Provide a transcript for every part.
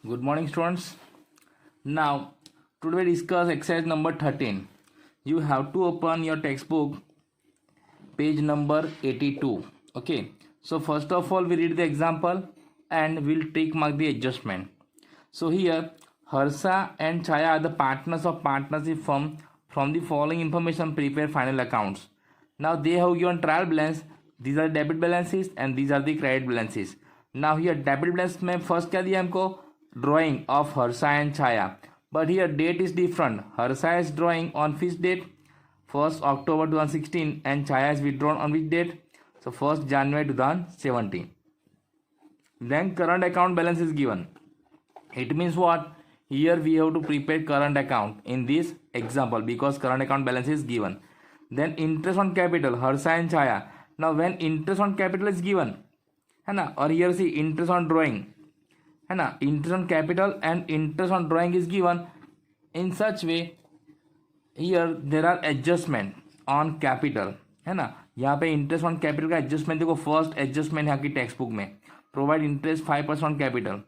Good morning, students. Now, today we discuss exercise number 13. You have to open your textbook, page number 82. Okay. So first of all, we read the example and we'll tick mark the adjustment. So here, Harsha and Chaya are the partners of partnership firm. From the following information, prepare final accounts. Now they have given trial balance. These are debit balances and these are the credit balances. Now here debit balance में first क्या दिया हमको, drawing of Harsha and Chaya, but here date is different. Harsha is drawing on which date? 1st October 2016 and Chaya is withdrawn on which date? So 1st January 2017. Then current account balance is given. It means what? Here we have to prepare current account in this example because current account balance is given. Then interest on capital, Harsha and Chaya. Now when interest on capital is given, है ना, और here see interest on drawing, है ना, interest on capital and interest on drawing is given in such way. Here there are adjustment on capital, है ना, यहाँ पे interest on capital का adjustment देखो, first adjustment है आपकी टेक्स्ट बुक में, provide interest 5% on capital.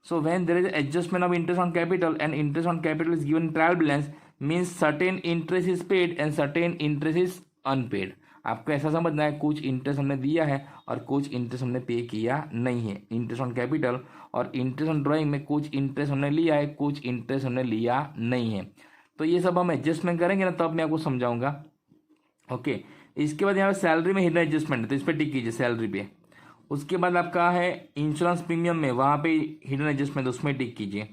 So when there is adjustment of interest on capital and interest on capital is given trial balance, means certain interest is paid and certain interest is unpaid. आपको ऐसा समझना है, कुछ interest हमने दिया है और कुछ इंटरेस्ट हमने पे किया नहीं है. इंटरेस्ट ऑन कैपिटल और इंटरेस्ट ऑन ड्राइंग में कुछ इंटरेस्ट हमने लिया है, कुछ इंटरेस्ट हमने लिया नहीं है. तो ये सब हम एडजस्टमेंट करेंगे ना, तब मैं आपको समझाऊंगा. ओके. इसके बाद यहाँ पे सैलरी में हिडन एडजस्टमेंट है, तो इस पर टिक कीजिए सैलरी पे. उसके बाद आपका है इंश्योरेंस प्रीमियम में, वहाँ पे हिडन एडजस्टमेंट, उसमें टिक कीजिए.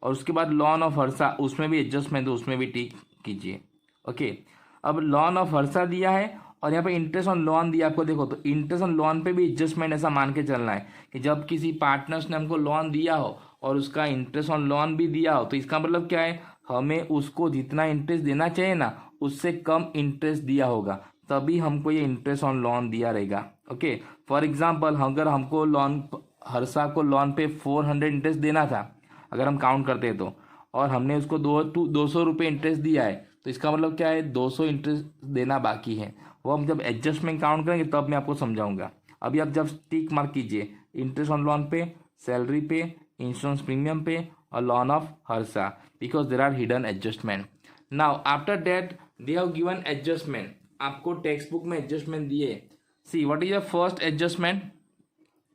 और उसके बाद लॉन ऑफ हर्षा, उसमें भी एडजस्टमेंट, उसमें भी टिक कीजिए. ओके. अब लॉन ऑफ हर्षा दिया है और यहाँ पे इंटरेस्ट ऑन लोन दिया आपको, देखो तो इंटरेस्ट ऑन लोन पे भी एडजस्टमेंट ऐसा मान के चलना है कि जब किसी पार्टनर्स ने हमको लोन दिया हो और उसका इंटरेस्ट ऑन लोन भी दिया हो, तो इसका मतलब क्या है, हमें उसको जितना इंटरेस्ट देना चाहिए ना, उससे कम इंटरेस्ट दिया होगा, तभी हमको ये इंटरेस्ट ऑन लोन दिया रहेगा. ओके. फॉर एग्जाम्पल, अगर हमको लोन, हर्षा को लोन पे 400 इंटरेस्ट देना था, अगर हम काउंट करते हैं तो, और हमने उसको 200 रुपये इंटरेस्ट दिया है, तो इसका मतलब क्या है, 200 इंटरेस्ट देना बाकी है. वो हम जब एडजस्टमेंट काउंट करेंगे तब मैं आपको समझाऊंगा. अभी आप जब टिक मार्क कीजिए इंटरेस्ट ऑन लोन पे, सैलरी पे, इंश्योरेंस प्रीमियम पे और loan of Harsha, because there are hidden adjustment. Now after that they have given adjustment, आपको टेक्स्ट बुक में एडजस्टमेंट दिए. See what is the first adjustment,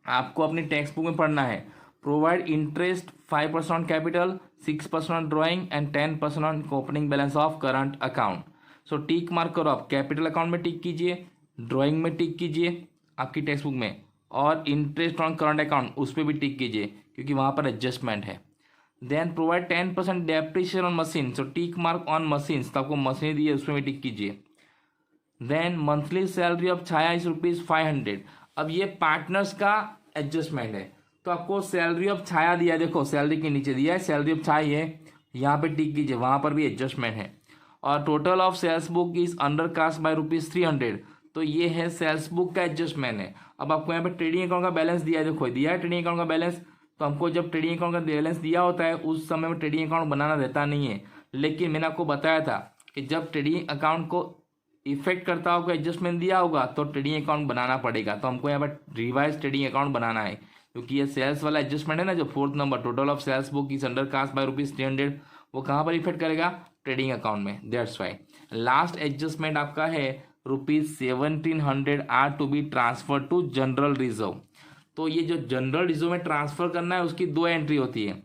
आपको अपनी टेक्स्ट बुक में पढ़ना है. Provide interest 5% on capital, 6% on drawing and 10% on opening balance of current account. So tick mark करो आप, कैपिटल अकाउंट में टिक कीजिए, ड्राइंग में टिक कीजिए आपकी टेक्स्ट बुक में, और इंटरेस्ट ऑन करंट अकाउंट उस पर भी टिक कीजिए क्योंकि वहाँ पर एडजस्टमेंट है. Then provide 10% depreciation on machine, so tick mark on machine, तो आपको मशीन दी है उसमें भी टिक कीजिए. Then monthly salary of Chhaya is ₹500. अब ये पार्टनर्स का एडजस्टमेंट है, तो आपको सैलरी ऑफ छाया दिया है, देखो सैलरी के नीचे दिया है सैलरी ऑफ छाया है, यहाँ पे टिक कीजिए, वहाँ पर भी एडजस्टमेंट है. और total of sales book is undercast by ₹300, तो ये है सेल्स बुक का एडजस्टमेंट है. अब आपको यहाँ पे ट्रेडिंग अकाउंट का बैलेंस दिया है, देखो दिया है ट्रेडिंग अकाउंट का बैलेंस, तो हमको जब ट्रेडिंग अकाउंट का बैलेंस दिया होता है उस समय में ट्रेडिंग अकाउंट बनाना रहता नहीं है. लेकिन मैंने आपको बताया था कि जब ट्रेडिंग अकाउंट को इफेक्ट करता होगा, एडजस्टमेंट दिया होगा, तो ट्रेडिंग अकाउंट बनाना पड़ेगा. तो हमको यहाँ पर रिवाइज ट्रेडिंग अकाउंट बनाना है क्योंकि ये सेल्स वाला एडजस्टमेंट है ना, जो 4th number, total of sales book is undercast by ₹300, वो कहाँ पर इफेक्ट करेगा, ट्रेडिंग अकाउंट में. दैट्स वाई लास्ट एडजस्टमेंट आपका है ₹1700 are to be transfer to general reserve. तो ये जो जनरल रिजर्व में ट्रांसफर करना है उसकी 2 एंट्री होती है.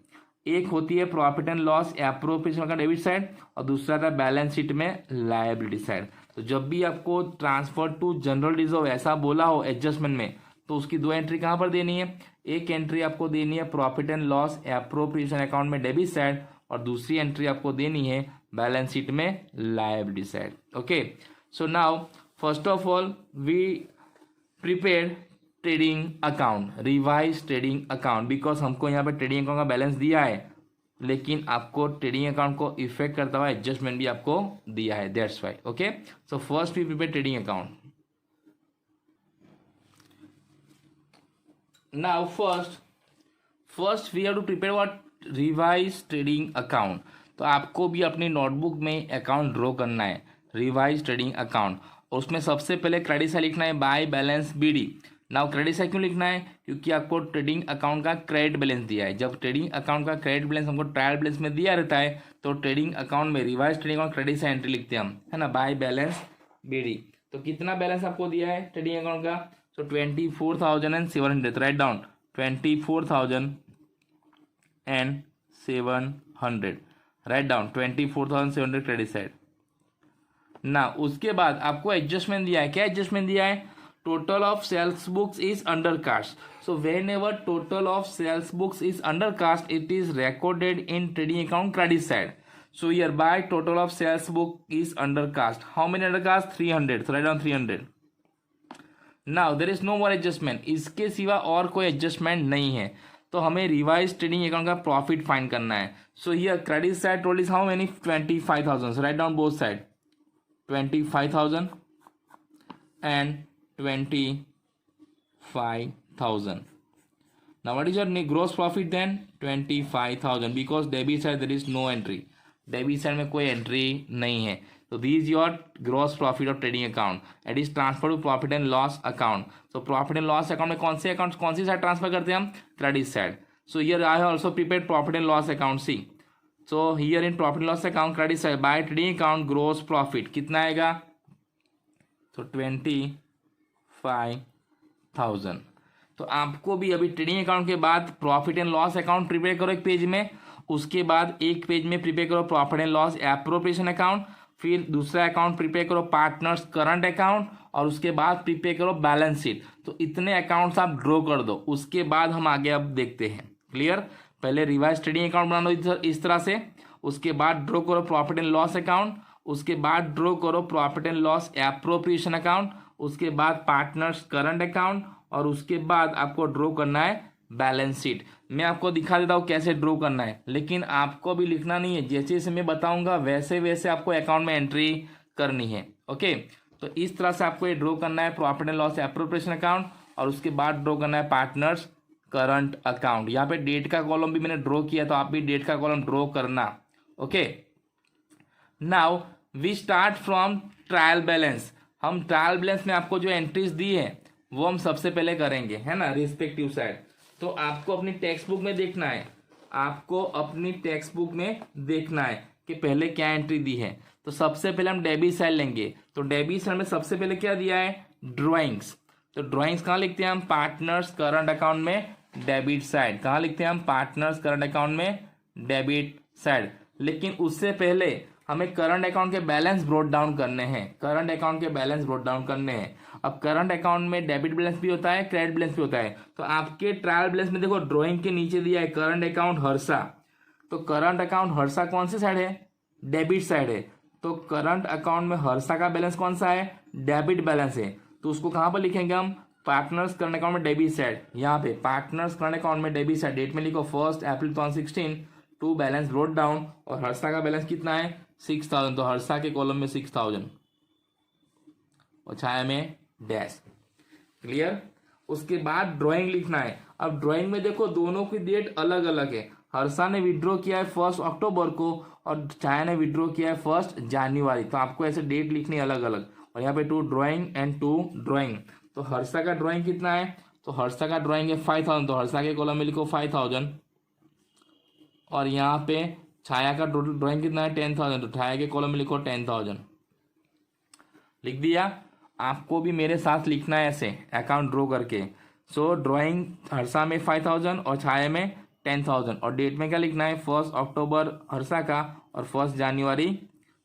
एक होती है प्रॉफिट एंड लॉस एप्रोप्रिएशन का डेबिट साइड, और दूसरा था बैलेंस शीट में लायबिलिटी साइड. तो जब भी आपको ट्रांसफर टू जनरल रिजर्व ऐसा बोला हो एडजस्टमेंट में, तो उसकी 2 एंट्री कहाँ पर देनी है, एक एंट्री आपको देनी है profit and loss appropriation account में डेबिट साइड, और दूसरी एंट्री आपको देनी है बैलेंस शीट में liability side. Okay. So now first of all we prepare trading account, revise trading account, because हमको यहाँ पे ट्रेडिंग अकाउंट का बैलेंस दिया है, लेकिन आपको ट्रेडिंग अकाउंट को इफेक्ट करता हुआ एडजस्टमेंट भी आपको दिया है. That's why. Okay. So first we prepare trading account. Now first we have to prepare what, revise trading account. तो आपको भी अपनी नोटबुक में अकाउंट ड्रॉ करना है, रिवाइज ट्रेडिंग अकाउंट, और उसमें सबसे पहले क्रेडिट साइड लिखना है by balance BD. Now credit side क्यों लिखना है, क्योंकि आपको ट्रेडिंग अकाउंट का क्रेडिट बैलेंस दिया है। जब ट्रेडिंग अकाउंट का क्रेडिट बैलेंस हमको ट्रायल बैलेंस में दिया रहता है तो ट्रेडिंग अकाउंट में रिवाइज ट्रेडिंग अकाउंट क्रेडिट से एंट्री लिखते हैं हम, है ना, बाय बैलेंस बीडी। तो कितना बैलेंस आपको दिया है ट्रेडिंग अकाउंट का, सो 24,700, write down 24,700, write down 24,700 credit side. ना उसके बाद आपको एडजस्टमेंट दिया है, क्या एडजस्टमेंट दिया है, total of sales books is undercast. So whenever total of sales books is undercast it is recorded in trading account credit side. So hereby total of sales book is under cast. How many under cast? 300. So write down 300. Now there is no more adjustment. इसके सिवा और कोई adjustment नहीं है, तो हमें revise trading account का profit find करना है। So here credit side total is how many, 25,000. So write down both side 25,000 and 25,000. Now what is your gross profit then? 25,000, because debit side there is no entry. Debit side में कोई entry नहीं है, तो this is your gross profit of trading account, it is transfer to profit and loss account. तो profit and loss account में कौन से account, कौन सी साइड ट्रांसफर करते हैं हम, credit side. So here I have also prepared profit and loss account, see. So here in profit and loss account credit side by trading account gross profit कितना आएगा, तो 25,000। तो आपको भी अभी ट्रेडिंग अकाउंट के बाद profit and loss account prepare करो एक पेज में, उसके बाद एक पेज में प्रिपेयर करो profit and loss appropriation account, फिर दूसरा अकाउंट प्रिपेयर करो पार्टनर्स करंट अकाउंट, और उसके बाद प्रिपेयर करो बैलेंस शीट। तो इतने अकाउंट्स आप ड्रॉ कर दो, उसके बाद हम आगे अब देखते हैं। क्लियर, पहले रिवाइज ट्रेडिंग अकाउंट बना दो इस तरह से, उसके बाद ड्रॉ करो प्रॉफिट एंड लॉस अकाउंट, उसके बाद ड्रॉ करो profit and loss appropriation account, उसके बाद पार्टनर्स करंट अकाउंट, और उसके बाद आपको ड्रॉ करना है बैलेंस शीट। मैं आपको दिखा देता हूँ कैसे ड्रॉ करना है, लेकिन आपको भी लिखना नहीं है, जैसे जैसे मैं बताऊंगा वैसे वैसे आपको अकाउंट में एंट्री करनी है। ओके, तो इस तरह से आपको ये ड्रॉ करना है profit and loss appropriation account, और उसके बाद ड्रॉ करना है पार्टनर्स करंट अकाउंट। यहाँ पे डेट का कॉलम भी मैंने ड्रॉ किया, तो आप भी डेट का कॉलम ड्रॉ करना। Okay, now we start from trial balance. हम ट्रायल बैलेंस में आपको जो एंट्रीज दी है वो हम सबसे पहले करेंगे, है ना, रिस्पेक्टिव साइड। तो आपको अपनी टेक्स्ट बुक में देखना है, आपको अपनी टेक्स्ट बुक में देखना है कि पहले क्या एंट्री दी है। तो सबसे पहले हम डेबिट साइड लेंगे, तो डेबिट साइड में सबसे पहले क्या दिया है, ड्रॉइंग्स। तो ड्रॉइंग्स कहाँ लिखते हैं हम, पार्टनर्स करंट अकाउंट में डेबिट साइड। कहाँ लिखते हैं हम, पार्टनर्स करंट अकाउंट में डेबिट साइड। लेकिन उससे पहले हमें करंट अकाउंट के बैलेंस ब्रोट डाउन करने हैं, करंट अकाउंट के बैलेंस ब्रोट डाउन करने हैं। अब करंट अकाउंट में डेबिट बैलेंस भी होता है, क्रेडिट बैलेंस भी होता है। तो आपके ट्रायल बैलेंस में देखो ड्राइंग के नीचे दिया है करंट अकाउंट हर्षा। तो करंट अकाउंट हर्षा कौन सी साइड है, डेबिट साइड है। तो करंट अकाउंट में हर्षा का बैलेंस कौन सा है, डेबिट बैलेंस है। तो उसको कहाँ पर लिखेंगे हम, पार्टनर्स करंट अकाउंट में डेबिट साइड, यहाँ पे पार्टनर्स करंट अकाउंट में डेबिट साइड, डेट में लिखो 1 अप्रैल 2016 टू बैलेंस ब्रोट डाउन, और हर्षा का बैलेंस कितना है 6,000। तो हर्षा के कॉलम में 6,000 और छाया में डैश। क्लियर, उसके बाद ड्राइंग लिखना है। अब ड्राइंग में देखो दोनों की डेट अलग अलग है, हर्षा ने विड्रॉ किया है 1 अक्टूबर को और छाया ने विड्रॉ किया है 1 जनवरी। तो आपको ऐसे डेट लिखनी है अलग अलग, और यहाँ पे 2 ड्राइंग एंड 2 ड्राइंग। तो हर्षा का ड्राइंग कितना है, तो हर्षा का ड्राइंग है 5,000, तो हर्षा के कॉलम में लिखो 5,000। और यहाँ पे छाया का टोटल ड्राइंग कितना है 10,000, तो छाया के कॉलम में लिखो 10,000। लिख दिया, आपको भी मेरे साथ लिखना है ऐसे अकाउंट ड्रॉ करके। सो ड्राइंग हर्षा में 5,000 और छाया में 10,000, और डेट में क्या लिखना है 1 अक्टूबर हर्षा का और 1 जनवरी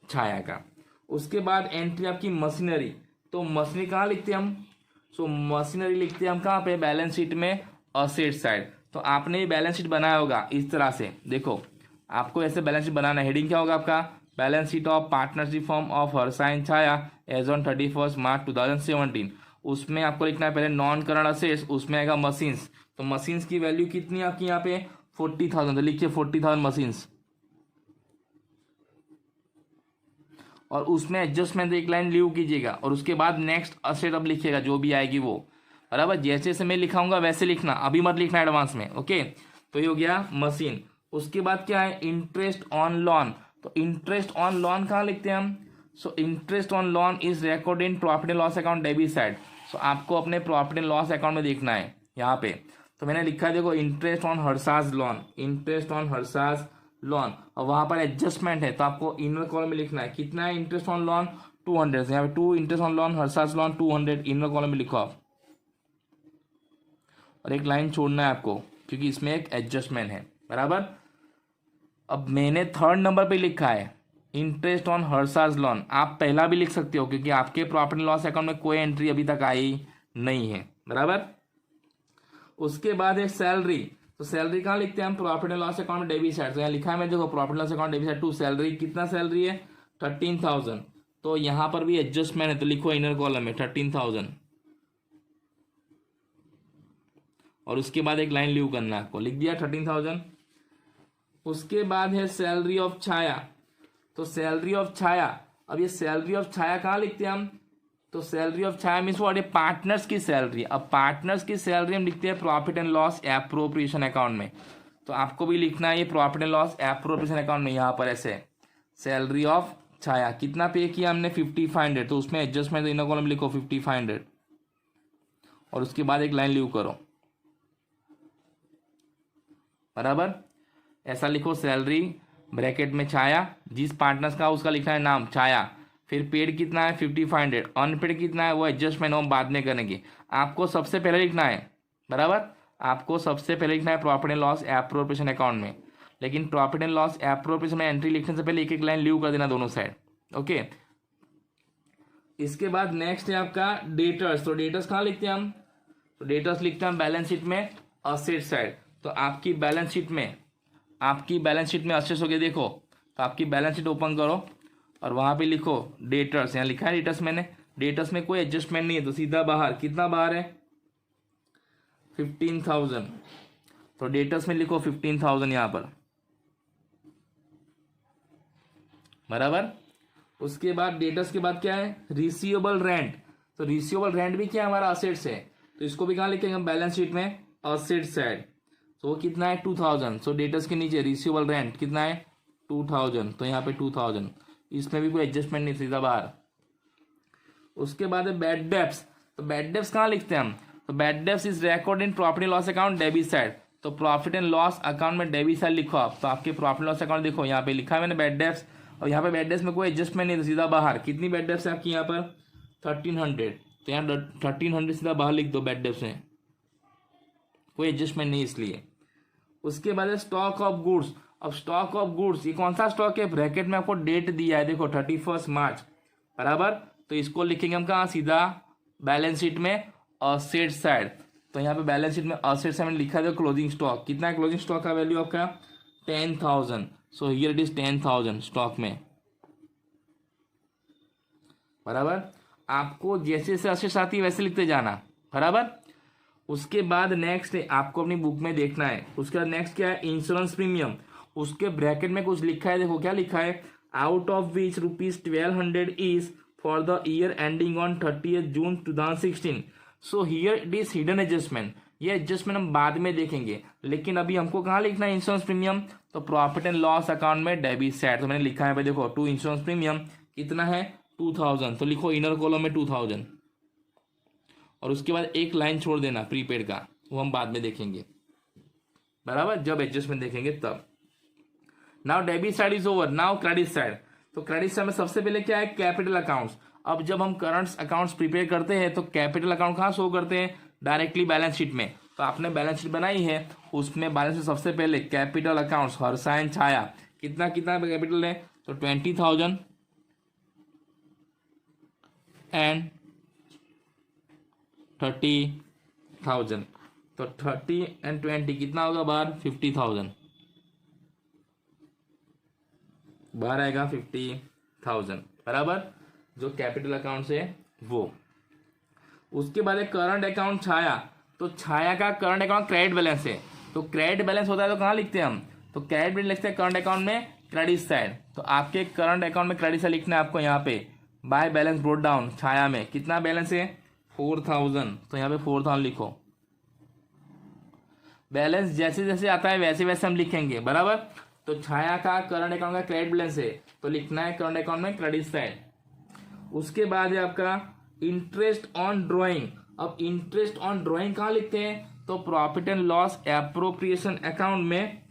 छाया का। उसके बाद एंट्री आपकी मशीनरी। तो मशीनरी कहाँ लिखते हैं हम, सो मशीनरी लिखते हैं हम कहाँ पे, बैलेंस शीट में असेट साइड। तो आपने भी बैलेंस शीट बनाया होगा इस तरह से, देखो आपको ऐसे बैलेंस शीट बनाना है। हेडिंग क्या होगा आपका, balance sheet of partnership form of Harsha and Chhaya as on 31 March 2017। उसमें आपको लिखना है पहले नॉन करंट असेट्स, उसमें आएगा मशीन्स। तो मशीन्स की वैल्यू कितनी है आपकी यहाँ पे 40,000, तो लिखिए 40,000 मशीन्स। और उसमें एडजस्टमेंट एक लाइन लीव कीजिएगा, और उसके बाद नेक्स्ट असेट अब लिखिएगा जो भी आएगी वो, बराबर। जैसे जैसे मैं लिखाऊंगा वैसे लिखना, अभी मत लिखना एडवांस में। ओके, तो ये हो गया मशीन। उसके बाद क्या है, इंटरेस्ट ऑन लोन। तो इंटरेस्ट ऑन लोन कहाँ लिखते हैं हम, so interest on loan is recorded in profit and loss account debit side. So आपको अपने प्रॉफिट एंड लॉस अकाउंट में देखना है यहाँ पे। तो मैंने लिखा है देखो interest on Harsha's loan, interest on Harsha's loan, और वहां पर एडजस्टमेंट है तो आपको इनर कॉलम में लिखना है कितना है इंटरेस्ट ऑन लोन 200, यहाँ पे 2 interest on loan Harsha's loan 200 inner column में लिखो आप, और एक लाइन छोड़ना है आपको क्योंकि इसमें एक एडजस्टमेंट है बराबर। अब मैंने 3rd नंबर पे लिखा है इंटरेस्ट ऑन हर्षाज लोन, आप पहला भी लिख सकते हो क्योंकि आपके प्रॉफिट एंड लॉस अकाउंट में कोई एंट्री अभी तक आई नहीं है बराबर। उसके बाद है सैलरी, तो सैलरी कहाँ लिखते हैं हम, प्रॉफिट एंड लॉस अकाउंट में डेबिट साइड, तो यहाँ लिखा है मैं देखो profit and loss account debit side to salary, कितना सैलरी है 13,000, तो यहाँ पर भी एडजस्टमेंट है तो लिखो इनर कॉलम में 13,000, और उसके बाद एक लाइन लीव करना है आपको, लिख दिया 13,000। उसके बाद है सैलरी ऑफ छाया, तो सैलरी ऑफ छाया, अब ये सैलरी ऑफ छाया कहाँ लिखते हैं हम, तो salary of Chhaya means what है पार्टनर्स की सैलरी। अब पार्टनर्स की सैलरी हम लिखते हैं profit and loss appropriation account में, तो आपको भी लिखना है ये profit and loss appropriation account में, यहाँ पर ऐसे सैलरी ऑफ छाया कितना पे किया हमने 5,500, तो उसमें एडजस्टमेंट इनर कॉलम लिखो 5,500, और उसके बाद एक लाइन लीव करो बराबर। ऐसा लिखो सैलरी ब्रैकेट में छाया, जिस पार्टनर्स का उसका लिखना है नाम छाया, फिर पेड कितना है 5,500, अनपेड कितना है वो एडजस्टमेंट हम बाद में करेंगे। आपको सबसे पहले लिखना है बराबर, आपको सबसे पहले लिखना है profit and loss appropriation account में, लेकिन प्रॉफिट एंड लॉस एप्रोप्रिएशन में एंट्री लिखने से पहले एक एक लाइन लीव कर देना दोनों साइड, ओके। इसके बाद नेक्स्ट है आपका डेटर्स, तो डेटर्स कहाँ लिखते हैं हम, तो डेटर्स लिखते हैं हम बैलेंस शीट में असेट साइड, तो आपकी बैलेंस शीट में असेट्स हो गए देखो, तो आपकी बैलेंस शीट ओपन करो और वहां पे लिखो डेटर्स, यहाँ लिखा है डेटर्स, मैंने डेटर्स में कोई एडजस्टमेंट नहीं है तो सीधा बाहर, कितना बाहर है 15,000, तो डेटर्स में लिखो 15,000 यहाँ पर बराबर। उसके बाद डेटर्स के बाद क्या है रिसीवेबल रेंट, तो रिसीवेबल रेंट भी क्या हमारा असेट्स है, तो इसको भी कहाँ लिखेंगे हम बैलेंस शीट में असेट साइड, तो वो कितना है 2,000, सो डेटर्स के नीचे रिसीवेबल रेंट कितना है 2,000, तो यहाँ पे 2,000, इसमें भी कोई एडजस्टमेंट नहीं सीधा बाहर। उसके बाद है बैड डेब्ट्स, तो बैड डेब्ट्स कहाँ लिखते हैं हम, तो bad debts is record in profit and loss account debit side, तो प्रॉफिट एंड लॉस अकाउंट में डेबिट साइड लिखो आप, तो आपके प्रॉफिट लॉस अकाउंट देखो यहाँ पे लिखा है मैंने बैड डेब्ट्स, और यहाँ पे बैड डेब्ट्स में कोई एडजस्टमेंट नहीं तो सीधा बाहर, कितनी बैड डेब्ट्स है आपकी यहाँ पर 1,300, तो यहाँ 1,300 सीधा बाहर लिख दो बैड डेब्ट्स में, कोई एडजस्टमेंट नहीं इसलिए। उसके बाद है स्टॉक ऑफ गुड्स, अब स्टॉक ऑफ गुड्स ये कौन सा स्टॉक है, ब्रैकेट में आपको डेट दिया है देखो 31 मार्च बराबर, तो इसको लिखेंगे हम कहाँ सीधा बैलेंस शीट में असेट साइड, तो यहाँ पे बैलेंस शीट में असेट साइड में लिखा है क्लोजिंग स्टॉक, कितना है क्लोजिंग स्टॉक का वैल्यू आपका 10,000, so here it is 10,000 stock में बराबर। आपको जैसे जैसे असेट्स आती है वैसे लिखते जाना बराबर। उसके बाद नेक्स्ट आपको अपनी बुक में देखना है, उसके बाद नेक्स्ट क्या है इंश्योरेंस प्रीमियम, उसके ब्रैकेट में कुछ लिखा है देखो क्या लिखा है, out of which ₹1,200 is for the year ending on 30th June 2016, so here it is hidden adjustment, ये एडजस्टमेंट हम बाद में देखेंगे, लेकिन अभी हमको कहाँ लिखना है इंश्योरेंस प्रीमियम, तो प्रॉफिट एंड लॉस अकाउंट में डेबिट साइड, तो मैंने लिखा है भाई देखो टू इंश्योरेंस प्रीमियम कितना है 2,000, तो लिखो इनर कॉलम में 2,000, और उसके बाद एक लाइन छोड़ देना प्रीपेड का, वो हम बाद में देखेंगे बराबर, जब एडजस्टमेंट देखेंगे तब। Now debit side is over, now credit side, तो क्रेडिट साइड में सबसे पहले क्या है कैपिटल अकाउंट्स। अब जब हम करंट अकाउंट्स प्रिपेयर करते हैं तो कैपिटल अकाउंट कहाँ शो करते हैं डायरेक्टली बैलेंस शीट में, तो आपने बैलेंस शीट बनाई है उसमें बैलेंस शीट सबसे पहले कैपिटल अकाउंट्स हर्षा एंड छाया कितना कितना कैपिटल है, तो 20,000 एंड 30,000, तो 30 एंड 20 कितना होगा बाहर 50,000, बाहर आएगा 50,000 बराबर, जो कैपिटल अकाउंट से वो। उसके बाद एक करंट अकाउंट छाया, तो छाया का करंट अकाउंट क्रेडिट बैलेंस है, तो क्रेडिट बैलेंस होता है तो कहाँ लिखते हैं हम, तो क्रेडिट बैलेंस लिखते हैं करंट अकाउंट में क्रेडिट साइड, तो आपके करंट अकाउंट में क्रेडिट साइड लिखना है आपको यहाँ पे बाय बैलेंस ब्रोट डाउन, छाया में कितना बैलेंस है 4,000, तो यहाँ पे 4,000 लिखो, बैलेंस जैसे जैसे आता है वैसे वैसे हम लिखेंगे बराबर। तो छाया का करंट अकाउंट का क्रेडिट बैलेंस है तो लिखना है करंट अकाउंट में क्रेडिट साइड। उसके बाद है आपका इंटरेस्ट ऑन ड्रॉइंग। अब इंटरेस्ट ऑन ड्रॉइंग कहाँ लिखते हैं, तो profit and loss appropriation account में,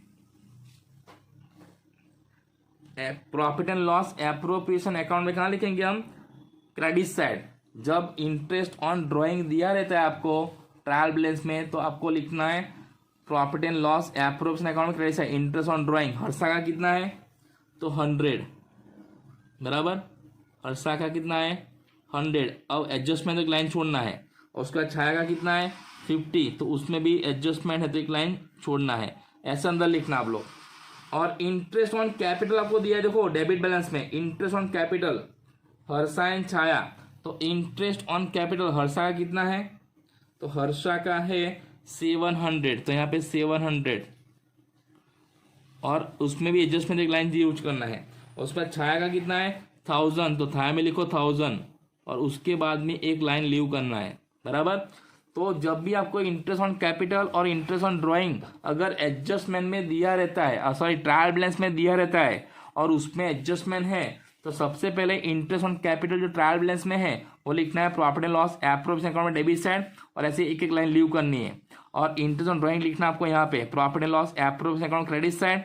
profit and loss appropriation account में कहाँ लिखेंगे हम, क्रेडिट साइड। जब इंटरेस्ट ऑन ड्रॉइंग दिया रहता है आपको ट्रायल बैलेंस में, तो आपको लिखना है profit and loss appropriation account में credit side, interest on drawing Harsha का कितना है, तो 100 बराबर, हर्षा का कितना है 100। अब एडजस्टमेंट तो एक लाइन छोड़ना है, और उसका छाया का कितना है 50, तो उसमें भी एडजस्टमेंट है तो एक लाइन छोड़ना है, ऐसा अंदर लिखना आप लोग। और इंटरेस्ट ऑन कैपिटल आपको दिया है, देखो डेबिट बैलेंस में interest on capital Harsha and Chhaya, तो इंटरेस्ट ऑन कैपिटल हर्षा का कितना है, तो हर्षा का है 700, तो यहाँ पे 700, और उसमें भी एडजस्टमेंट एक लाइन यूज करना है। और उसका छाया का कितना है 1000, तो छाया में लिखो 1000, और उसके बाद में एक लाइन लीव करना है बराबर। तो जब भी आपको इंटरेस्ट ऑन कैपिटल और इंटरेस्ट ऑन ड्राइंग अगर एडजस्टमेंट में दिया रहता है, सॉरी ट्रायल बैलेंस में दिया रहता है और उसमें एडजस्टमेंट है, तो सबसे पहले इंटरेस्ट ऑन कैपिटल जो ट्रायल बैलेंस में है वो लिखना है profit and loss appropriation account में डेबिट साइड, और ऐसे एक एक लाइन लीव करनी है। और इंटरेस्ट ऑन ड्राइंग लिखना आपको यहाँ पे profit and loss appropriation account credit side,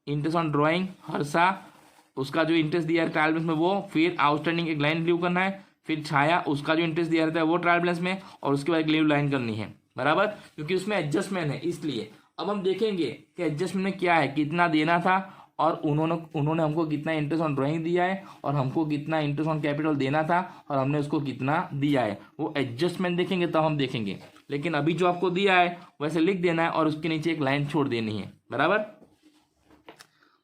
interest on drawing Harsha उसका जो इंटरेस्ट दिया है ट्रायल बैलेंस में वो, फिर आउटस्टैंडिंग एक लाइन लीव करना है, फिर छाया उसका जो इंटरेस्ट दिया रहता है वो ट्रायल बैलेंस में, और उसके बाद एक लीव लाइन करनी है बराबर, क्योंकि उसमें एडजस्टमेंट है इसलिए। अब हम देखेंगे कि एडजस्टमेंट में क्या है, कितना देना था और उन्होंने हमको कितना इंटरेस्ट ऑन ड्राइंग दिया है और हमको कितना इंटरेस्ट ऑन कैपिटल देना था और हमने उसको कितना दिया है, वो एडजस्टमेंट देखेंगे तब हम देखेंगे। लेकिन अभी जो आपको दिया है वैसे लिख देना है और उसके नीचे एक लाइन छोड़ देनी है बराबर।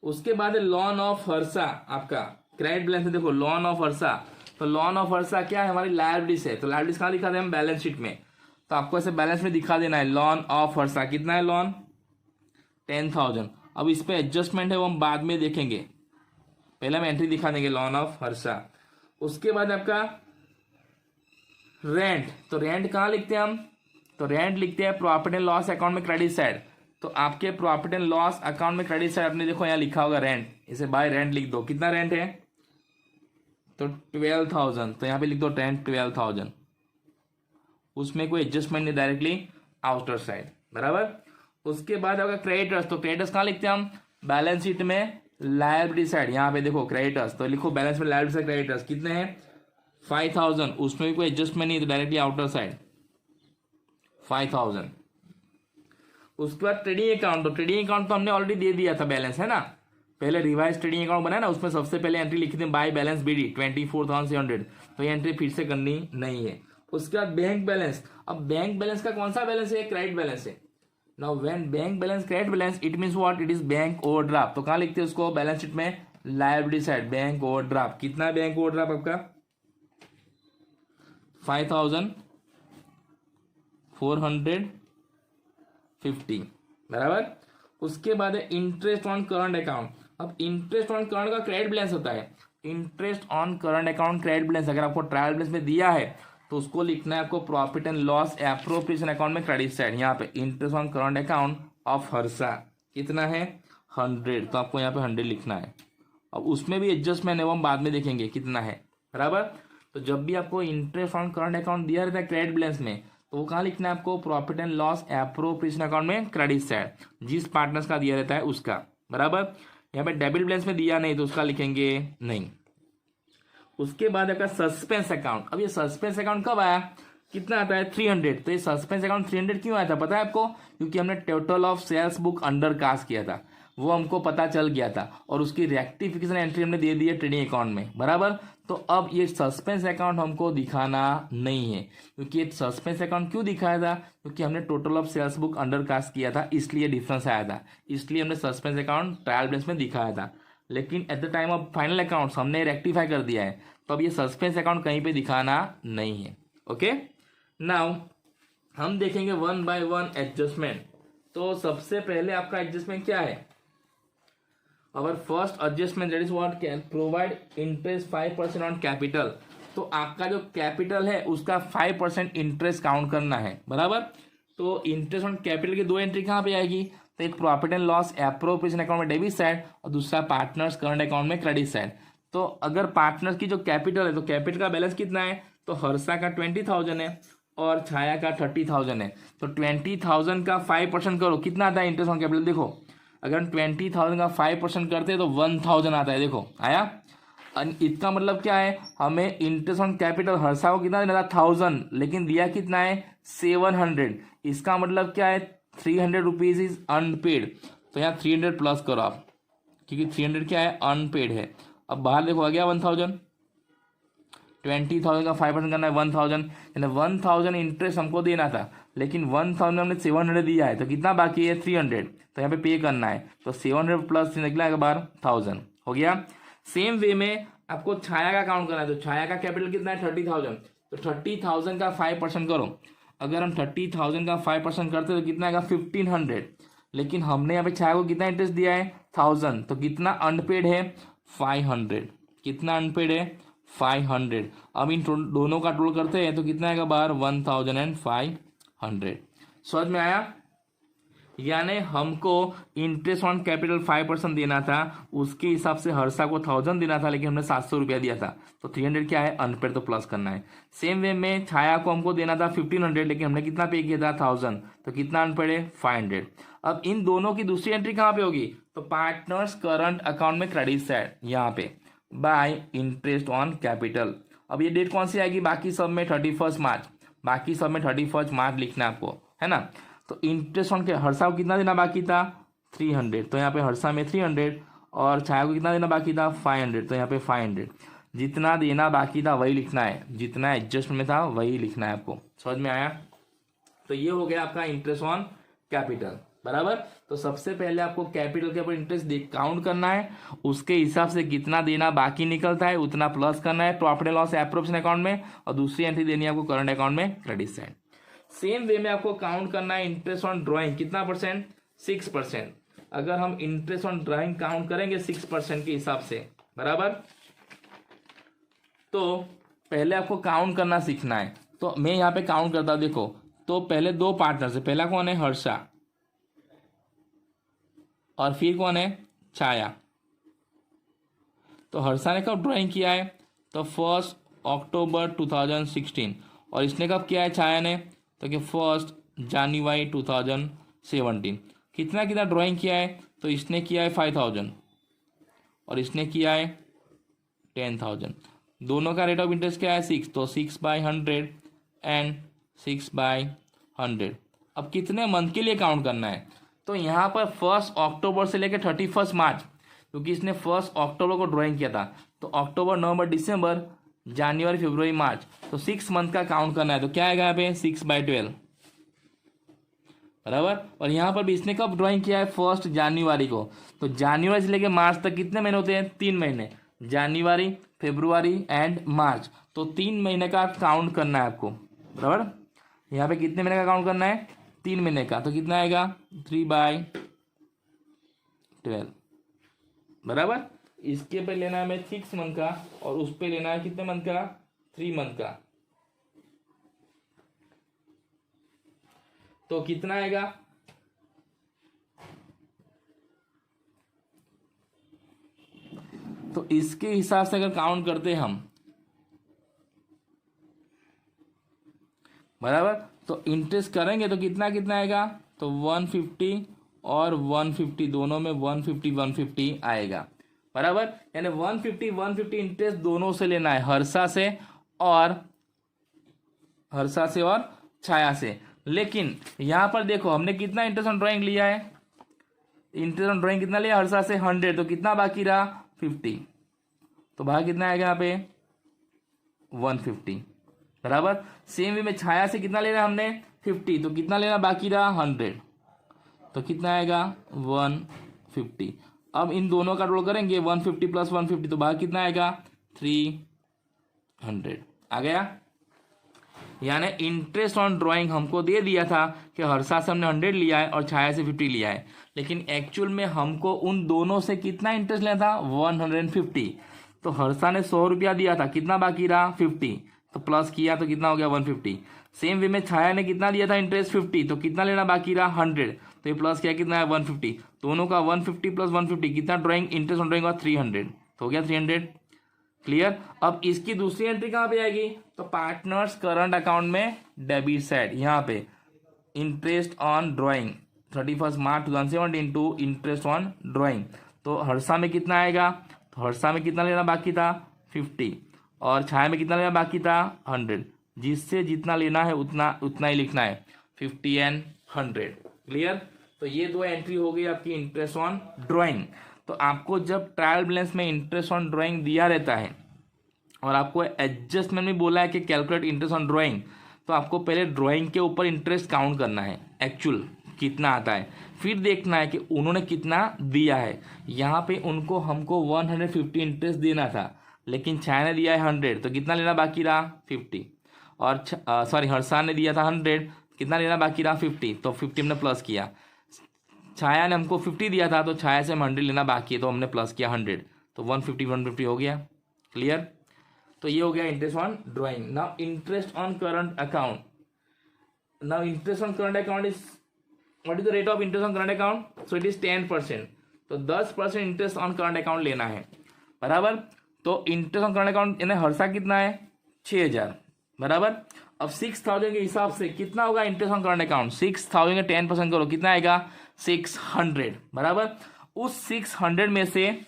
उसके बाद लॉन ऑफ हर्षा आपका क्रेडिट बैलेंस में, देखो लॉन ऑफ हर्षा, तो लॉन ऑफ हर्षा क्या है, हमारी लायबिलिटीज है, तो लायबिलिटीज कहाँ लिखा था हम बैलेंस शीट में, तो आपको ऐसे बैलेंस में दिखा देना है लॉन ऑफ हर्षा कितना है, लॉन 10,000। अब इस पे एडजस्टमेंट है वो हम बाद में देखेंगे, पहले हम एंट्री दिखा देंगे लॉन ऑफ हर्षा। उसके बाद आपका रेंट, तो रेंट कहाँ लिखते हैं हम, तो रेंट लिखते हैं प्रॉफिट एंड लॉस अकाउंट में क्रेडिट साइड, तो आपके प्रॉफिट एंड लॉस अकाउंट में क्रेडिट साइड आपने देखो यहाँ लिखा होगा रेंट, इसे बाय रेंट लिख दो, कितना रेंट है, तो 12,000, तो यहाँ पे लिख दो रेंट 12,000, उसमें कोई एडजस्टमेंट नहीं, डायरेक्टली आउटर साइड बराबर। उसके बाद आपका क्रेडिटर्स, तो क्रेडिटर्स कहाँ लिखते हैं हम, बैलेंस शीट में लायबिलिटी साइड, यहाँ पे देखो क्रेडिटर्स, तो लिखो बैलेंस में लायबिलिटी साइड क्रेडिटर्स कितने हैं 5,000, उसमें भी कोई एडजस्टमेंट नहीं, तो डायरेक्टली आउटर साइड 5,000। उसके बाद ट्रेडिंग अकाउंट, तो ट्रेडिंग अकाउंट तो हमने ऑलरेडी दे दिया था बैलेंस है ना, पहले रिवाइज ट्रेडिंग अकाउंट बनाया ना, उसमें सबसे पहले एंट्री लिखी थी बाय बैलेंस बीडी 24,700, तो ये एंट्री फिर से करनी नहीं है। उसके बाद बैंक बैलेंस, अब बैंक बैलेंस का कौन सा बैलेंस है, क्रेडिट बैलेंस है। Now when bank balance credit balance it means what, it is bank overdraft, तो कहाँ लिखते हैं उसको बैलेंस शीट में लायबिलिटी साइड बैंक ओवरड्राफ्ट, कितना बैंक ओवरड्राफ्ट आपका 5,450 बराबर। उसके बाद है इंटरेस्ट ऑन करंट अकाउंट, अब इंटरेस्ट ऑन करंट का क्रेडिट बैलेंस होता है, interest on current account credit balance अगर आपको ट्रायल बैलेंस में दिया है तो उसको लिखना है आपको profit and loss appropriation account में क्रेडिट साइड, यहाँ पे interest on current account of Harsha कितना है 100, तो आपको यहाँ पे 100 लिखना है। अब उसमें भी एडजस्टमेंट है वो हम बाद में देखेंगे कितना है बराबर। तो जब भी आपको इंटरेस्ट ऑन करंट अकाउंट दिया रहता है क्रेडिट बैलेंस में, तो वो कहाँ लिखना है आपको profit and loss appropriation account में क्रेडिट साइड, जिस पार्टनर्स का दिया रहता है उसका बराबर। यहाँ पे डेबिट बैलेंस में दिया नहीं तो उसका लिखेंगे नहीं। उसके बाद आपका सस्पेंस अकाउंट, अब ये सस्पेंस अकाउंट कब आया, कितना आता है 300, तो ये सस्पेंस अकाउंट 300 क्यों आया था पता है आपको, क्योंकि हमने total of sales book undercast किया था, वो हमको पता चल गया था और उसकी रेक्टिफिकेशन एंट्री हमने दे दी है ट्रेडिंग अकाउंट में बराबर। तो अब ये सस्पेंस अकाउंट हमको दिखाना नहीं है, क्योंकि ये सस्पेंस अकाउंट क्यों दिखाया था, क्योंकि हमने total of sales book undercast किया था इसलिए डिफरेंस आया था, इसलिए हमने सस्पेंस अकाउंट ट्रायल बैलेंस में दिखाया था। लेकिन at the time of final accounts हमने रेक्टिफाई कर दिया है, तो अब ये सस्पेंस अकाउंट कहीं पे दिखाना नहीं है। ओके, नाउ हम देखेंगे वन बाय वन एडजस्टमेंट। तो सबसे पहले आपका एडजस्टमेंट क्या है, our first adjustment that is what can provide interest 5% on capital, तो आपका जो कैपिटल है उसका 5% इंटरेस्ट काउंट करना है बराबर। तो इंटरेस्ट ऑन कैपिटल की दो एंट्री कहाँ पे आएगी, तो एक profit and loss appropriation account में डेबिट साइड और दूसरा पार्टनर्स करंट अकाउंट में क्रेडिट साइड। तो अगर पार्टनर्स की जो कैपिटल है तो कैपिटल का बैलेंस कितना है तो हर्षा का 20,000 है और छाया का 30,000 है। तो 20,000 का 5% करो, कितना आता है इंटरेस्ट ऑन कैपिटल? देखो अगर हम 20,000 का 5% करते हैं तो 1,000 आता है। देखो आया। इसका मतलब क्या है, हमें इंटरेस्ट ऑन कैपिटल हर्षा को कितना देना था 1,000, लेकिन दिया कितना है 700। इसका मतलब क्या है 300 रुपीज इज अनपेड। तो यहाँ 300 प्लस करो आप, क्योंकि 300 क्या है अनपेड है। अब बाहर देखो आ गया 1,000, 20,000 का 5% करना है 1,000, यानी 1,000 इंटरेस्ट हमको देना था, लेकिन 1,000 हमने 700 दिया है, तो कितना बाकी है 300, तो यहाँ पे पे करना है। तो 700 प्लस निकला एक बार 1,000 हो गया। सेम वे में आपको छाया का काउंट करना है, तो छाया का कैपिटल कितना है 30,000, तो 30,000 का 5% करो। अगर हम 30,000 का 5% करते तो कितना आएगा 1,500, लेकिन हमने यहाँ पे छाया को कितना इंटरेस्ट दिया है 1,000, तो कितना अनपेड है 500। कितना अनपेड है 500। अब इन दोनों का टोटल करते हैं तो कितना आएगा बाहर 1,500। समझ में आया? यानी हमको इंटरेस्ट ऑन कैपिटल 5% देना था, उसके हिसाब से हर्षा को 1,000 देना था, लेकिन हमने 700 रुपया दिया था, तो 300 क्या है अनपेड, तो प्लस करना है। सेम वे में छाया को हमको देना था 1,500, लेकिन हमने कितना पे किया था 1,000, तो कितना अनपेड है 500। अब इन दोनों की दूसरी एंट्री कहाँ पे होगी, तो पार्टनर्स करंट अकाउंट में क्रेडिट साइड यहाँ पे बाय इंटरेस्ट ऑन कैपिटल। अब ये डेट कौन सी आएगी, बाकी सब में 31 मार्च, बाकी सब में 31 मार्च लिखना है आपको, है ना। तो इंटरेस्ट ऑन के हर्षा को कितना देना बाकी था 300, तो यहाँ पे हर्षा में 300, और छाया को कितना देना बाकी था 500, तो यहाँ पे 500। जितना देना बाकी था वही लिखना है, जितना एडजस्टमेंट में था वही लिखना है आपको। समझ में आया? तो ये हो गया आपका इंटरेस्ट ऑन कैपिटल, बराबर। तो सबसे पहले आपको कैपिटल के ऊपर इंटरेस्ट काउंट करना है, उसके हिसाब से कितना देना बाकी निकलता है उतना प्लस करना है profit and loss appropriation account में, और दूसरी एंट्री देनी है आपको करंट अकाउंट में क्रेडिट साइड। सेम वे में आपको काउंट करना है इंटरेस्ट ऑन ड्राइंग, कितना परसेंट 6%। अगर हम इंटरेस्ट ऑन ड्राइंग काउंट करेंगे 6% के हिसाब से, बराबर, तो पहले आपको काउंट करना सीखना है। तो मैं यहाँ पे काउंट करता हूँ, देखो तो पहले दो पार्टनर से, पहला कौन है हर्षा और फिर कौन है छाया। तो हर्षा ने कब ड्राइंग किया है, तो 1 अक्टूबर 2016, और इसने कब किया है छाया ने, तो कि 1 जनवरी 2017। कितना कितना ड्राइंग किया है, तो इसने किया है 5,000 और इसने किया है 10,000। दोनों का रेट ऑफ इंटरेस्ट क्या है 6, तो 6/100 एंड 6/100। अब कितने मंथ के लिए काउंट करना है, तो यहाँ पर 1 अक्टूबर से लेकर 31 मार्च, क्योंकि इसने 1 अक्टूबर को ड्राइंग किया था, तो अक्टूबर नवंबर दिसंबर जनवरी फरवरी मार्च, तो 6 मंथ का काउंट करना है। तो क्या आएगा यहाँ पे 6/12, बराबर। और यहाँ पर भी इसने कब ड्राइंग किया है 1 जनवरी को, तो जनवरी से लेकर मार्च तक कितने महीने होते हैं 3 महीने, जनवरी फरवरी एंड मार्च, तो 3 महीने का काउंट करना है आपको, बराबर। यहाँ पे कितने महीने का काउंट करना है 3 महीने का, तो कितना आएगा 3/12, बराबर। इसके पे लेना है हमें 6 मंथ का, और उस पे लेना है कितने मंथ का 3 मंथ का, तो कितना आएगा, तो इसके हिसाब से अगर काउंट करते हैं हम, बराबर, तो इंटरेस्ट करेंगे तो कितना कितना आएगा, तो 150 और 150 दोनों में 150 आएगा, बराबर। यानी 150 इंटरेस्ट दोनों से लेना है, हर्षा से और छाया से। लेकिन यहां पर देखो हमने कितना इंटरेस्ट ऑन ड्राइंग लिया है, इंटरेस्ट ऑन ड्राइंग कितना लिया हर्षा से 100, तो कितना बाकी रहा 50, तो बाहर कितना आएगा यहाँ पे 150, बराबर। सेम वे में छाया से कितना लेना हमने 50, तो कितना लेना बाकी रहा 100, तो कितना आएगा 150। अब इन दोनों का रोल करेंगे 150 प्लस 150, तो बाहर कितना आएगा 300 आ गया। यानी इंटरेस्ट ऑन ड्राइंग हमको दे दिया था कि हर्षा से हमने 100 लिया है और छाया से 50 लिया है, लेकिन एक्चुअल में हमको उन दोनों से कितना इंटरेस्ट लेना था 150। तो हर्षा ने 100 रुपया दिया था, कितना बाकी रहा 50, तो प्लस किया तो कितना हो गया 150। सेम वे में छाया ने कितना दिया था इंटरेस्ट 50, तो कितना लेना बाकी रहा 100, तो ये प्लस किया कितना है 150, दोनों का 150 प्लस 150 कितना ड्राइंग इंटरेस्ट ऑन ड्राइंग का 300, तो हो गया 300। क्लियर। अब इसकी दूसरी एंट्री कहाँ पे आएगी, तो पार्टनर्स करंट अकाउंट में डेबिट साइड, यहाँ पे interest on drawing 31 March 2017 to interest on drawing. तो हर्षा में कितना आएगा, तो हर्षा में कितना लेना बाकी था 50, और छाया में कितना लेना बाकी था 100। जिससे जितना लेना है उतना उतना ही लिखना है, 50 एंड 100। क्लियर। तो ये दो एंट्री हो गई आपकी इंटरेस्ट ऑन ड्राइंग। तो आपको जब ट्रायल बैलेंस में इंटरेस्ट ऑन ड्राइंग दिया रहता है और आपको एडजस्टमेंट में बोला है कि कैलकुलेट इंटरेस्ट ऑन ड्राइंग, तो आपको पहले ड्राइंग के ऊपर इंटरेस्ट काउंट करना है, एक्चुअल कितना आता है, फिर देखना है कि उन्होंने कितना दिया है। यहाँ पे उनको हमको 150 इंटरेस्ट देना था, लेकिन छाया ने दिया है 100, तो कितना लेना बाकी रहा 50। और सॉरी हर्षा ने दिया था 100, कितना लेना बाकी रहा 50, तो 50 हमने प्लस किया। छाया ने हमको 50 दिया था, तो छाया से हम 100 लेना बाकी है, तो हमने प्लस किया 100, तो 150 हो गया। क्लियर। तो ये हो गया interest on drawing. Now interest on current account, now interest on current account is what is the rate of interest on current account, so it is 10%। तो 10% इंटरेस्ट ऑन करंट अकाउंट लेना है, बराबर। तो interest on current account यानी हर्षा कितना है 6000, बराबर। अब 6000 के हिसाब से कितना होगा इंटरेस्ट ऑन करंट अकाउंट, 6000 का 10% करो कितना आएगा 600, बराबर। उस 600 में से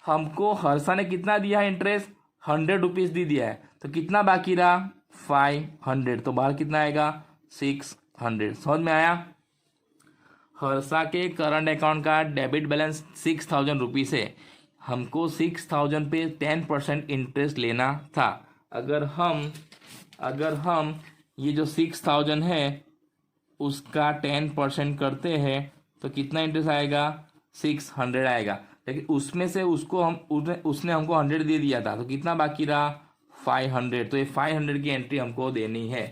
हमको हर्षा ने कितना दिया है इंटरेस्ट, 100 रुपीज दी दिया है, तो कितना बाकी रहा 500, तो बाहर कितना आएगा 600। समझ में आया। हर्षा के करंट अकाउंट का डेबिट बैलेंस 6000 रुपीज है, हमको 6000 पे 10% इंटरेस्ट लेना था। अगर हम ये जो 6000 है उसका 10% करते हैं तो कितना इंटरेस्ट आएगा 600 आएगा। लेकिन उसमें से उसने हमको 100 दे दिया था, तो कितना बाकी रहा 500। तो ये 500 की एंट्री हमको देनी है।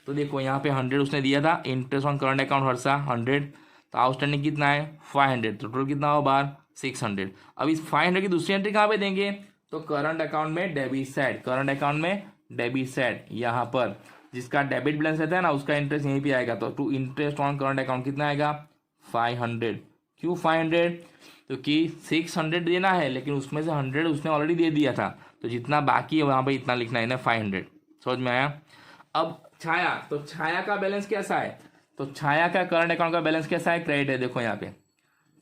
तो देखो यहाँ पे 100 उसने दिया था, interest on current account Harsha 100, तो आउटस्टैंडिंग कितना है 500, तो टोटल कितना हो बाहर 600। अब इस 500 की दूसरी एंट्री कहाँ पे देंगे, तो करंट अकाउंट में डेबिट साइड, करंट अकाउंट में डेबिट साइड, यहाँ पर जिसका डेबिट बैलेंस रहता है ना उसका इंटरेस्ट यहीं पे आएगा। तो to interest on current account कितना आएगा 500। क्यों 500, क्योंकि 600 देना है, लेकिन उसमें से 100 उसने ऑलरेडी दे दिया था, तो जितना बाकी है वहाँ पे इतना लिखना है ना 500। समझ में आया। अब छाया, तो छाया का बैलेंस कैसा है, तो छाया का करंट अकाउंट का बैलेंस कैसा है, क्रेडिट है, देखो यहाँ पे।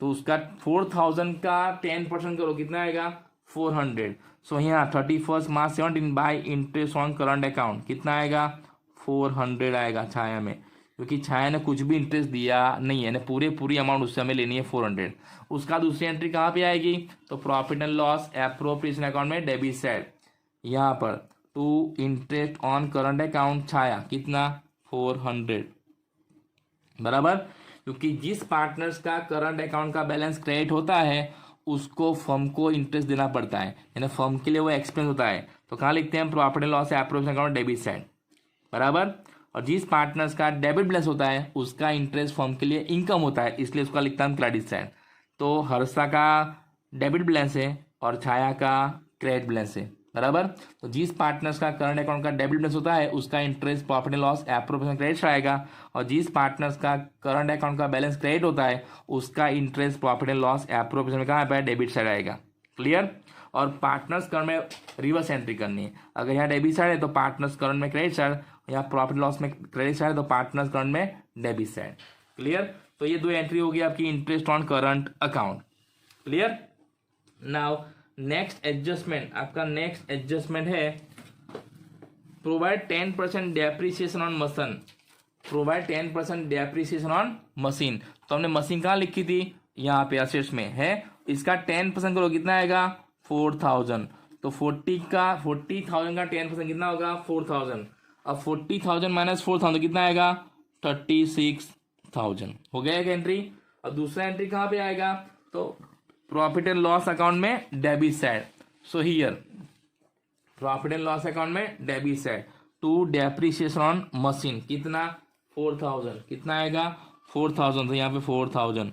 तो उसका 4000 का 10% करो कितना आएगा 400। सो यहाँ 31 मार्च 17 bye interest on current account कितना आएगा 400 आएगा छाया में, क्योंकि छाया ने कुछ भी इंटरेस्ट दिया नहीं है, पूरी अमाउंट उससे हमें लेनी है 400। उसका दूसरी एंट्री कहाँ पे आएगी, तो profit and loss appropriation account में डेबिट साइड, यहाँ पर to interest on current account Chhaya कितना 400, बराबर। क्योंकि जिस पार्टनर्स का करंट अकाउंट का बैलेंस क्रेडिट होता है उसको फर्म को इंटरेस्ट देना पड़ता है, यानी फर्म के लिए वो एक्सपेंस होता है। तो कहाँ लिखते हैं profit and loss appropriation account debit side, बराबर। और जिस पार्टनर्स का डेबिट बैलेंस होता है उसका इंटरेस्ट फर्म के लिए इनकम होता है, इसलिए उसका लिखता है क्रेडिट साइड। तो हर्षा का डेबिट बैलेंस है और छाया का क्रेडिट बैलेंस है, बराबर। तो जिस पार्टनर्स का करंट अकाउंट का डेबिट बैलेंस होता है उसका interest profit and loss appropriation credit आएगा, और जिस पार्टनर्स का करंट अकाउंट का बैलेंस क्रेडिट होता है उसका interest profit and loss appropriation में कहाँ पे डेबिट साइड आएगा। क्लियर। और पार्टनर्स करंट में रिवर्स एंट्री करनी है, अगर यहाँ डेबिट साइड है तो पार्टनर्स करंट में क्रेडिट साइड, यहाँ प्रॉफिट लॉस में क्रेडिट साइड तो पार्टनर्स करंट में डेबिट साइड। क्लियर। तो ये दो एंट्री होगी आपकी interest on current account. Clear. Now next adjustment, आपका नेक्स्ट एडजस्टमेंट है provide 10% depreciation on machine, provide 10% depreciation on machine. तो हमने मशीन कहाँ लिखी थी, यहाँ पे असेट्स में है, इसका 10% करो कितना आएगा 4000। तो 40,000 का 10% कितना होगा 4000। अब 40,000 माइनस 4000 कितना आएगा 36,000। हो गया एक एंट्री। अब दूसरा एंट्री कहाँ पे आएगा, तो प्रॉफिट एंड लॉस अकाउंट में debit side. So here profit and loss account में debit side to depreciation on machine कितना 4000, कितना आएगा 4000, तो यहाँ पे 4000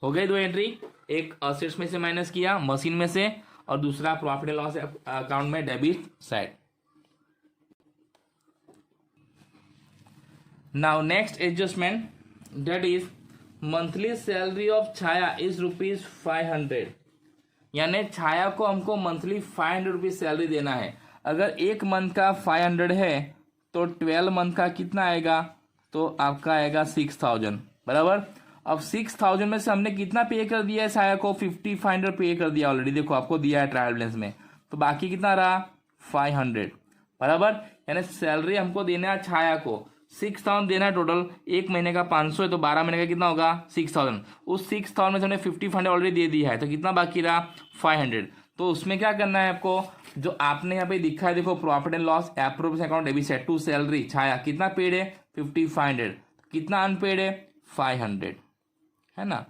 हो गए दो एंट्री, एक असेट्स में से माइनस किया मशीन में से, और दूसरा प्रॉफिट एंड लॉस अकाउंट में debit side. Now next adjustment that is monthly salary of Chhaya is ₹500, यानी छाया को हमको मंथली 500 रुपीज सैलरी देना है। अगर एक मंथ का 500 है तो 12 मंथ का कितना आएगा, तो आपका आएगा 6000 बराबर। अब 6000 में से हमने कितना पे कर दिया है छाया को, 500 पे कर दिया ऑलरेडी, देखो आपको दिया है ट्रायल बैलेंस में, तो बाकी कितना रहा 500 बराबर। यानी सैलरी हमको देना है छाया को 6000 देना है टोटल, एक महीने का 500 है तो 12 महीने का कितना होगा 6000। उस 6000 में से हमने 500 ऑलरेडी दे दिया है, तो कितना बाकी रहा 500। तो उसमें क्या करना है आपको, जो आपने यहाँ पे लिखा है देखो, profit and loss appropriation account debit side to salary Chhaya, कितना पेड है 500, कितना अनपेड है 500, है ना।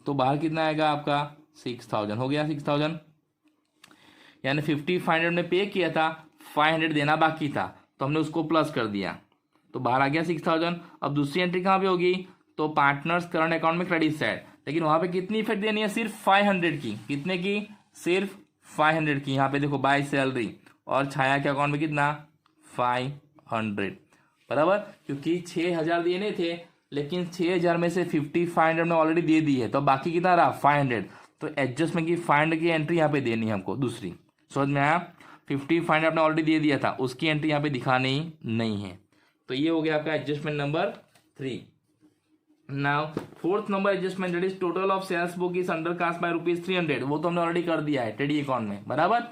तो बाहर कितना आएगा आपका 6000, हो गया 6000। यानी 500 में पे किया था, 500 देना बाकी था, तो हमने उसको प्लस कर दिया, तो बाहर आ गया 6000। अब दूसरी एंट्री कहाँ पे होगी, तो पार्टनर्स करंट अकाउंट में क्रेडिट साइड, लेकिन वहां पे कितनी इफेक्ट देनी है, सिर्फ 500 की, कितने की, सिर्फ 500 की। यहाँ पे देखो बाय सैलरी, और छाया के अकाउंट में कितना 500 बराबर, क्योंकि 6000 देने थे, लेकिन 6000 में से 500 ने ऑलरेडी दे दी है, तो बाकी कितना रहा 500। तो एडजस्टमेंट की 500 की एंट्री यहाँ पे देनी है हमको दूसरी, समझ में आया। 500 आपने ऑलरेडी दे दिया था, उसकी एंट्री यहाँ पे दिखानी नहीं है। तो ये हो गया आपका adjustment number 3। Now fourth number adjustment, that is total of sales book is undercast by ₹300, वो तो हमने ऑलरेडी कर दिया है टेडी अकाउंट में बराबर।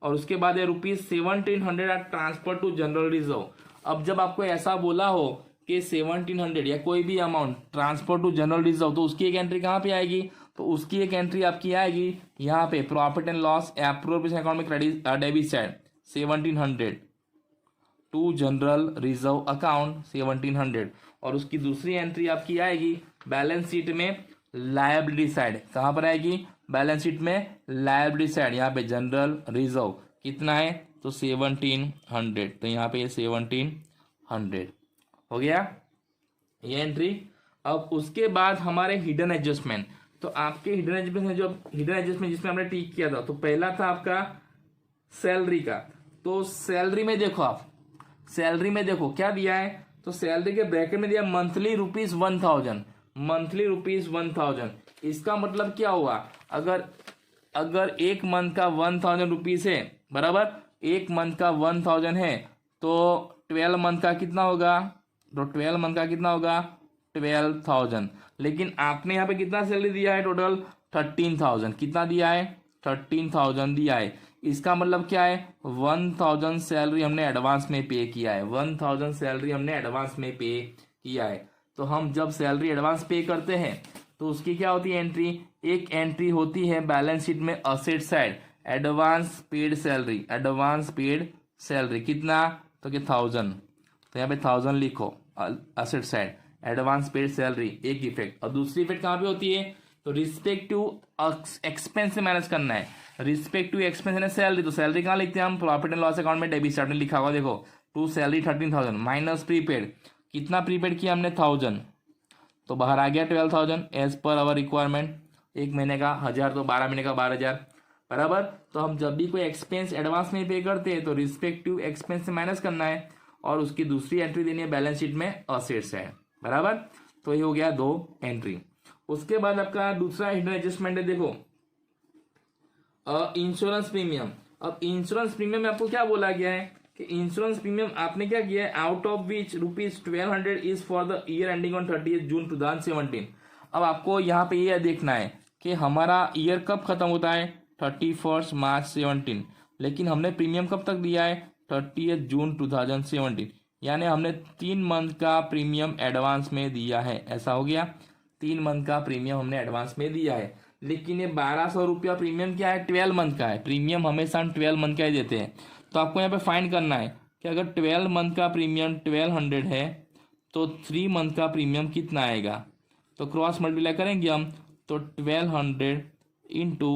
और उसके बाद है ₹1700 are transfer to general reserve. अब जब आपको ऐसा बोला हो कि 1700 या कोई भी amount transfer to general reserve, तो उसकी एक एंट्री कहाँ पे आएगी, तो उसकी एक एंट्री आपकी आएगी यहाँ पे profit and loss appropriation account में credit debit side 1700 to general reserve account 1700, और उसकी दूसरी एंट्री आपकी आएगी बैलेंस शीट में लायबिलिटी साइड, कहाँ पर आएगी बैलेंस शीट में लायबिलिटी साइड, यहाँ पे जनरल रिजर्व कितना है, तो 1700, तो यहाँ पे 1700 हो गया ये एंट्री। अब उसके बाद हमारे हिडन एडजस्टमेंट, तो आपके हिडन एडजस्टमेंट, जो हिडन एडजस्टमेंट जिसमें हमने टिक किया था, तो पहला था आपका सैलरी का। तो सैलरी में देखो, आप सैलरी में देखो क्या दिया है, तो सैलरी के ब्रैकेट में दिया मंथली ₹1000, मंथली ₹1000। इसका मतलब क्या हुआ, अगर एक मंथ का 1000 रुपीज है बराबर, एक मंथ का 1000 है, तो 12 मंथ का कितना होगा, तो 12 मंथ का कितना होगा 12000। लेकिन आपने यहाँ पे कितना सैलरी दिया है, टोटल 13000, कितना दिया है 13000 दिया है। इसका मतलब क्या है, 1000 सैलरी हमने एडवांस में पे किया है, 1000 सैलरी हमने एडवांस में पे किया है। तो हम जब सैलरी एडवांस पे करते हैं तो उसकी क्या होती है एंट्री, एक एंट्री होती है बैलेंस शीट में asset side advance paid salary, advance paid salary कितना, तो कि 1000, तो यहाँ पे 1000 लिखो asset side advance paid salary, एक इफेक्ट। और दूसरी इफेक्ट कहाँ पे होती है, तो रिस्पेक्टिव एक्सपेंस से मैनेज करना है, रिस्पेक्टिव एक्सपेंस है सैलरी, तो सैलरी कहाँ लिखते हैं हम, प्रॉफिट एंड लॉस अकाउंट में डेबिट साइड में लिखा हुआ देखो, टू सैलरी 13000 माइनस प्रीपेड, कितना प्रीपेड किया हमने 1000, तो बाहर आ गया 12000 एज पर अवर रिक्वायरमेंट, एक महीने का 1000 तो 12 महीने का 12000 बराबर। तो हम जब भी कोई एक्सपेंस एडवांस में पे करते हैं तो रिस्पेक्टिव एक्सपेंस से माइनस करना है, और उसकी दूसरी एंट्री देनी है बैलेंस शीट में असेट्स है बराबर। तो ये हो गया 2 एंट्री। उसके बाद आपका दूसरा हिडन एडजस्टमेंट है, देखो इंश्योरेंस प्रीमियम। अब इंश्योरेंस प्रीमियम में आपको क्या बोला गया है कि इंश्योरेंस प्रीमियम आपने क्या किया है, out of which ₹1200 is for the year ending on 30 जून 2017। अब आपको यहाँ पे ये देखना है कि हमारा ईयर कब खत्म होता है, 31 मार्च 17, लेकिन हमने प्रीमियम कब तक दिया है 30 जून 2017, यानी हमने 3 मंथ का प्रीमियम एडवांस में दिया है, ऐसा हो गया 3 मंथ का प्रीमियम हमने एडवांस में दिया है। लेकिन ये 1200 रुपया प्रीमियम क्या है, 12 मंथ का है, प्रीमियम हमेशा 12 मंथ का ही देते हैं। तो आपको यहाँ पे फाइंड करना है कि अगर 12 मंथ का प्रीमियम 1200 है तो 3 मंथ का प्रीमियम कितना आएगा, तो क्रॉस मल्टीप्लाई करेंगे हम, तो 1200 इंटू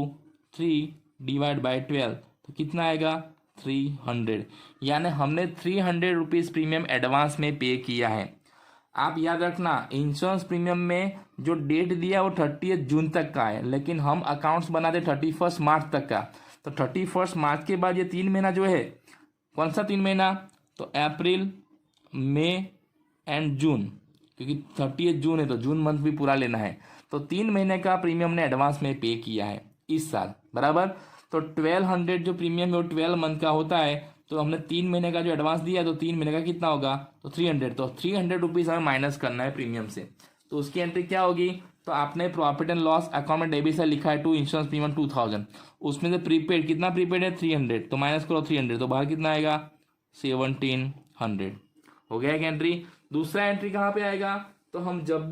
3 डिवाइड बाई 12, तो कितना आएगा 300, यानी हमने 300 रुपीज़ प्रीमियम एडवांस में पे किया है। आप याद रखना इंश्योरेंस प्रीमियम में जो डेट दिया है वो 30 जून तक का है, लेकिन हम अकाउंट्स बनाते 31 मार्च तक का। तो 31 मार्च के बाद ये 3 महीना जो है, कौन सा 3 महीना, तो अप्रैल मई एंड जून, क्योंकि 30 जून है तो जून मंथ भी पूरा लेना है। तो 3 महीने का प्रीमियम ने एडवांस में पे किया है, इस साल, बराबर। तो 1200 जो प्रीमियम है वो 12 मंथ का होता है, तो हमने 3 महीने का जो एडवांस दिया तो 3 महीने का कितना होगा, तो 300, तो 300 रुपीज़ हमें माइनस करना है प्रीमियम से। तो उसकी एंट्री क्या होगी, तो आपने प्रॉफिट एंड लॉस अकाउंट में डेबिट से लिखा है टू इंश्योरेंस प्रीमियम 2000, उसमें से प्रीपेड कितना प्रीपेड है 300, तो माइनस करो 300, तो बाहर कितना आएगा 1700। हो गया एक एंट्री। दूसरा एंट्री कहाँ पे आएगा, तो हम जब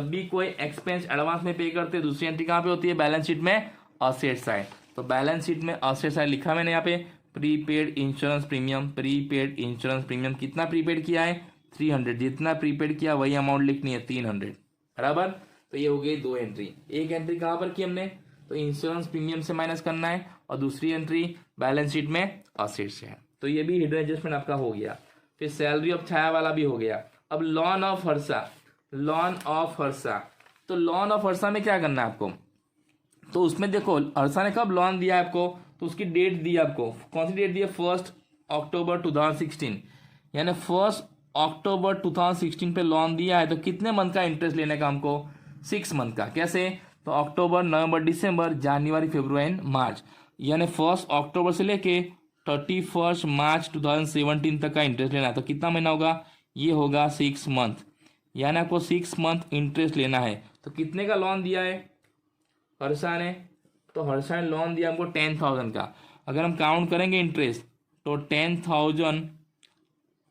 भी कोई एक्सपेंस एडवांस में पे करते हैं, दूसरी एंट्री कहाँ पे होती है, बैलेंस शीट में असेट साइड। तो बैलेंस शीट में असेट साइड लिखा मैंने यहाँ पे prepaid insurance premium, prepaid insurance premium कितना प्रीपेड किया है 300, जितना प्रीपेड किया वही अमाउंट लिखनी है 300, बराबर। तो ये हो गई दो एंट्री। एक एंट्री कहाँ पर की हमने, तो इंश्योरेंस प्रीमियम से माइनस करना है, और दूसरी एंट्री बैलेंस शीट में असेट से है। तो ये भी हिडन एडजस्टमेंट आपका हो गया। फिर सैलरी ऑफ छाया वाला भी हो गया। अब lawn of Harsha, lawn of Harsha, तो लॉन ऑफ हर्षा में क्या करना है आपको, तो उसमें देखो हर्षा ने कब लॉन दिया आपको, तो उसकी डेट दी आपको, कौन सी डेट दी है 1 अक्टूबर 2016, यानी 1 अक्टूबर 2016 पे लॉन दिया है। तो कितने मंथ का इंटरेस्ट लेने का हमको, 6 मंथ का। कैसे, तो अक्टूबर नवंबर दिसंबर जनवरी फरवरी एंड मार्च, यानी 1 अक्टूबर से लेके 31 मार्च 2017 तक का इंटरेस्ट लेना है। तो कितना महीना होगा, ये होगा 6 मंथ, यानी आपको 6 मंथ इंटरेस्ट लेना है। तो कितने का लोन दिया है हर्षा ने, तो हर्षा ने लोन दिया हमको 10,000 का। अगर हम काउंट करेंगे इंटरेस्ट, तो 10,000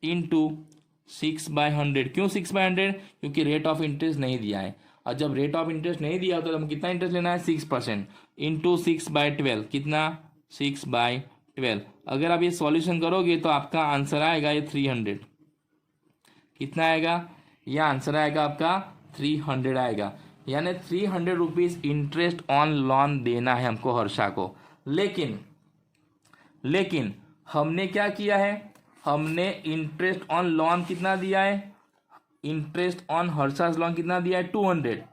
इंटू 6/100। क्यों 6/100, क्योंकि रेट ऑफ इंटरेस्ट नहीं दिया है, और जब रेट ऑफ इंटरेस्ट नहीं दिया तो हम कितना इंटरेस्ट लेना है 6%, इंटू 6/12, कितना 6/12। अगर आप ये सॉल्यूशन करोगे तो आपका आंसर आएगा ये 300, कितना आएगा, यह आंसर आएगा आपका 300 आएगा, यानी 300 रुपीज़ इंटरेस्ट ऑन लोन देना है हमको हर्षा को। लेकिन हमने क्या किया है, हमने इंटरेस्ट ऑन लोन कितना दिया है, इंटरेस्ट ऑन हर्षा लोन कितना दिया है 200,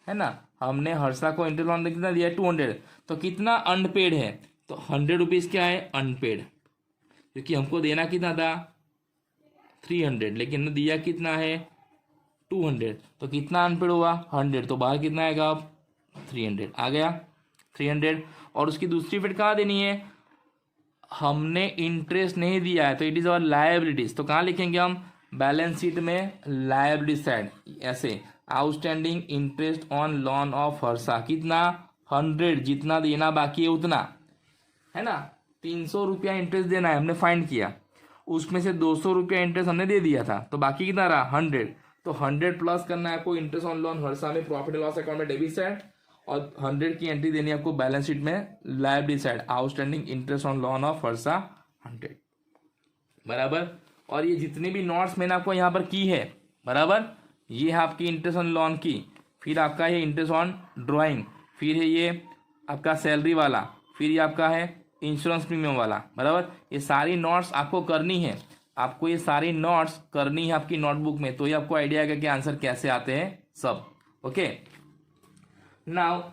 है ना। हमने हर्षा को इंटरेस्ट लोन कितना दिया है 200, तो कितना अनपेड है, तो 100 रुपीज़ क्या है अनपेड, क्योंकि हमको देना कितना था 300, लेकिन दिया कितना है 200, तो कितना अनपेड हुआ 100, तो बाहर कितना आएगा अब 300 आ गया 300। और उसकी दूसरी पेड कहाँ देनी है, हमने इंटरेस्ट नहीं दिया है, तो इट इज़ अवर लायबिलिटीज। तो कहाँ लिखेंगे हम, बैलेंस शीट में लायबिलिटी साइड, ऐसे outstanding interest on loan of Harsha, कितना 100, जितना देना बाकी है उतना, है ना। 300 रुपया इंटरेस्ट देना है, हमने फाइंड किया, उसमें से 200 रुपया इंटरेस्ट हमने दे दिया था, तो बाकी कितना रहा 100, तो 100 प्लस करना है आपको इंटरेस्ट ऑन लोन हर्षा में प्रॉफिट एंड लॉस अकाउंट में डेबिट साइड, और 100 की एंट्री देनी है आपको बैलेंस शीट में liability side, outstanding interest on loan of Harsha 100, बराबर। और ये जितनी भी नोट्स मैंने आपको यहाँ पर की है, बराबर, ये है आपकी इंटरेस्ट ऑन लोन की, फिर आपका ये इंटरेस्ट ऑन ड्राइंग, फिर है ये आपका सैलरी वाला, फिर ये आपका है इंश्योरेंस प्रीमियम वाला, बराबर। ये सारी नोट्स आपको करनी है, आपको ये सारी नोट्स करनी है आपकी नोटबुक में, तो ये आपको आइडिया आएगा कि आंसर कैसे आते हैं सब। ओके, नाउ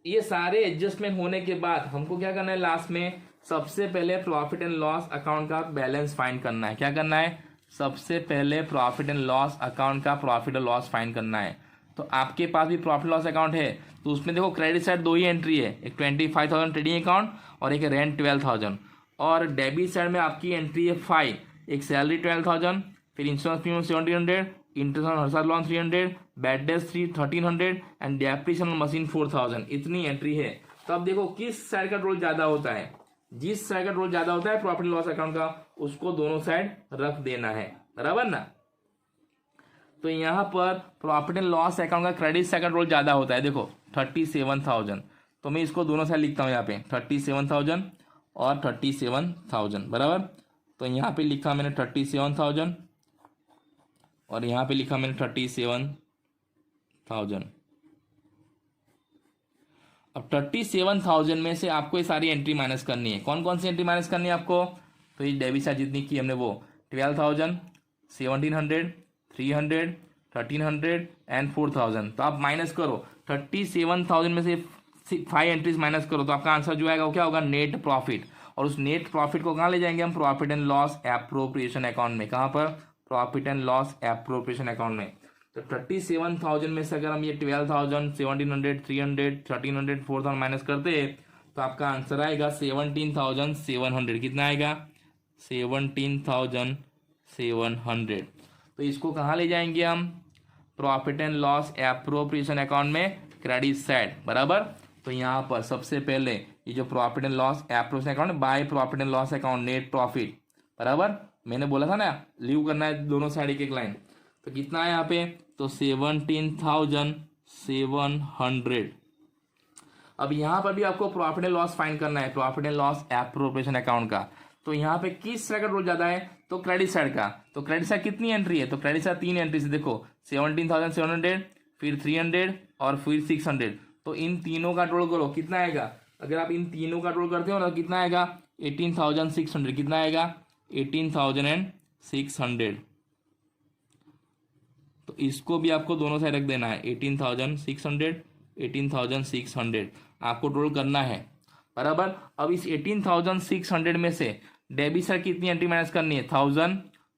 ये सारे एडजस्टमेंट होने के बाद हमको क्या करना है, लास्ट में सबसे पहले प्रॉफिट एंड लॉस अकाउंट का बैलेंस फाइंड करना है। क्या करना है, सबसे पहले प्रॉफिट एंड लॉस अकाउंट का प्रॉफिट और लॉस फाइंड करना है। तो आपके पास भी प्रॉफिट लॉस अकाउंट है, तो उसमें देखो क्रेडिट साइड 2 ही एंट्री है, एक 25,000 ट्रेडिंग अकाउंट और एक रेंट 12,000, और डेबिट साइड में आपकी एंट्री है 5, एक सैलरी 12,000, फिर insurance premium 1700, interest on Harsha loan 300, bad days 1300 and depreciation machine 4000, इतनी एंट्री है। तो अब देखो किस साइड का रोल ज़्यादा होता है, जिस साइड का रोल ज़्यादा होता है प्रॉफिट एंड लॉस अकाउंट का, उसको दोनों साइड रख देना है, बराबर ना। तो यहाँ पर प्रॉफिट एंड लॉस अकाउंट का क्रेडिट साइड का रोल ज़्यादा होता है, देखो 37,000, तो मैं इसको दोनों साइड लिखता हूँ यहाँ पे 37,000 और 37,000, बराबर। तो यहाँ पे लिखा मैंने 37,000 और यहाँ पे लिखा मैंने 37,000। अब 37,000 में से आपको ये सारी एंट्री माइनस करनी है। कौन कौन सी एंट्री माइनस करनी है आपको, तो ये डेबिट साइड जितनी की हमने वो 12,000, 1,700, 300, 1,300 एंड 4,000। तो आप माइनस करो 37,000 में से 5 एंट्रीज माइनस करो, तो आपका आंसर जो आएगा वो क्या होगा नेट प्रॉफिट। और उस नेट प्रॉफिट को कहाँ ले जाएंगे हम, profit and loss appropriation account में। कहाँ पर, profit and loss appropriation account में। तो 37,000 में से अगर हम ये 12,000, 1,700, 300, 1,300, 4,000 माइनस करते हैं तो आपका आंसर आएगा 17,700। कितना आएगा? 17,700। तो इसको कहाँ ले जाएंगे हम? Profit and loss appropriation account में, क्रेडिट साइड, बराबर। तो यहाँ पर सबसे पहले ये जो profit and loss appropriation account, by profit and loss account net profit, बराबर। मैंने बोला था ना लीव करना है दोनों साइड एक एक लाइन। तो कितना है यहाँ पे? तो 17,700। अब यहाँ पर भी आपको प्रॉफिट एंड लॉस फाइंड करना है, profit and loss appropriation account का। तो यहाँ पे किस साइड का रोल ज्यादा है? तो क्रेडिट साइड का। तो क्रेडिट साइड कितनी एंट्री है? तो क्रेडिट साइड 3 एंट्री से देखो, 17,700, फिर 300 और फिर 600। तो इन तीनों का टोटल करो, कितना आएगा? अगर आप इन तीनों का टोटल करते हो ना, कितना आएगा? 18,600। कितना आएगा? 18,600। तो इसको भी आपको दोनों साइड रख देना है, 18,600, 18,600 आपको टोटल करना है, बराबर। अब इस 18,600 में से डेबिट साइड कितनी एंट्री माइनस करनी है? 1,000,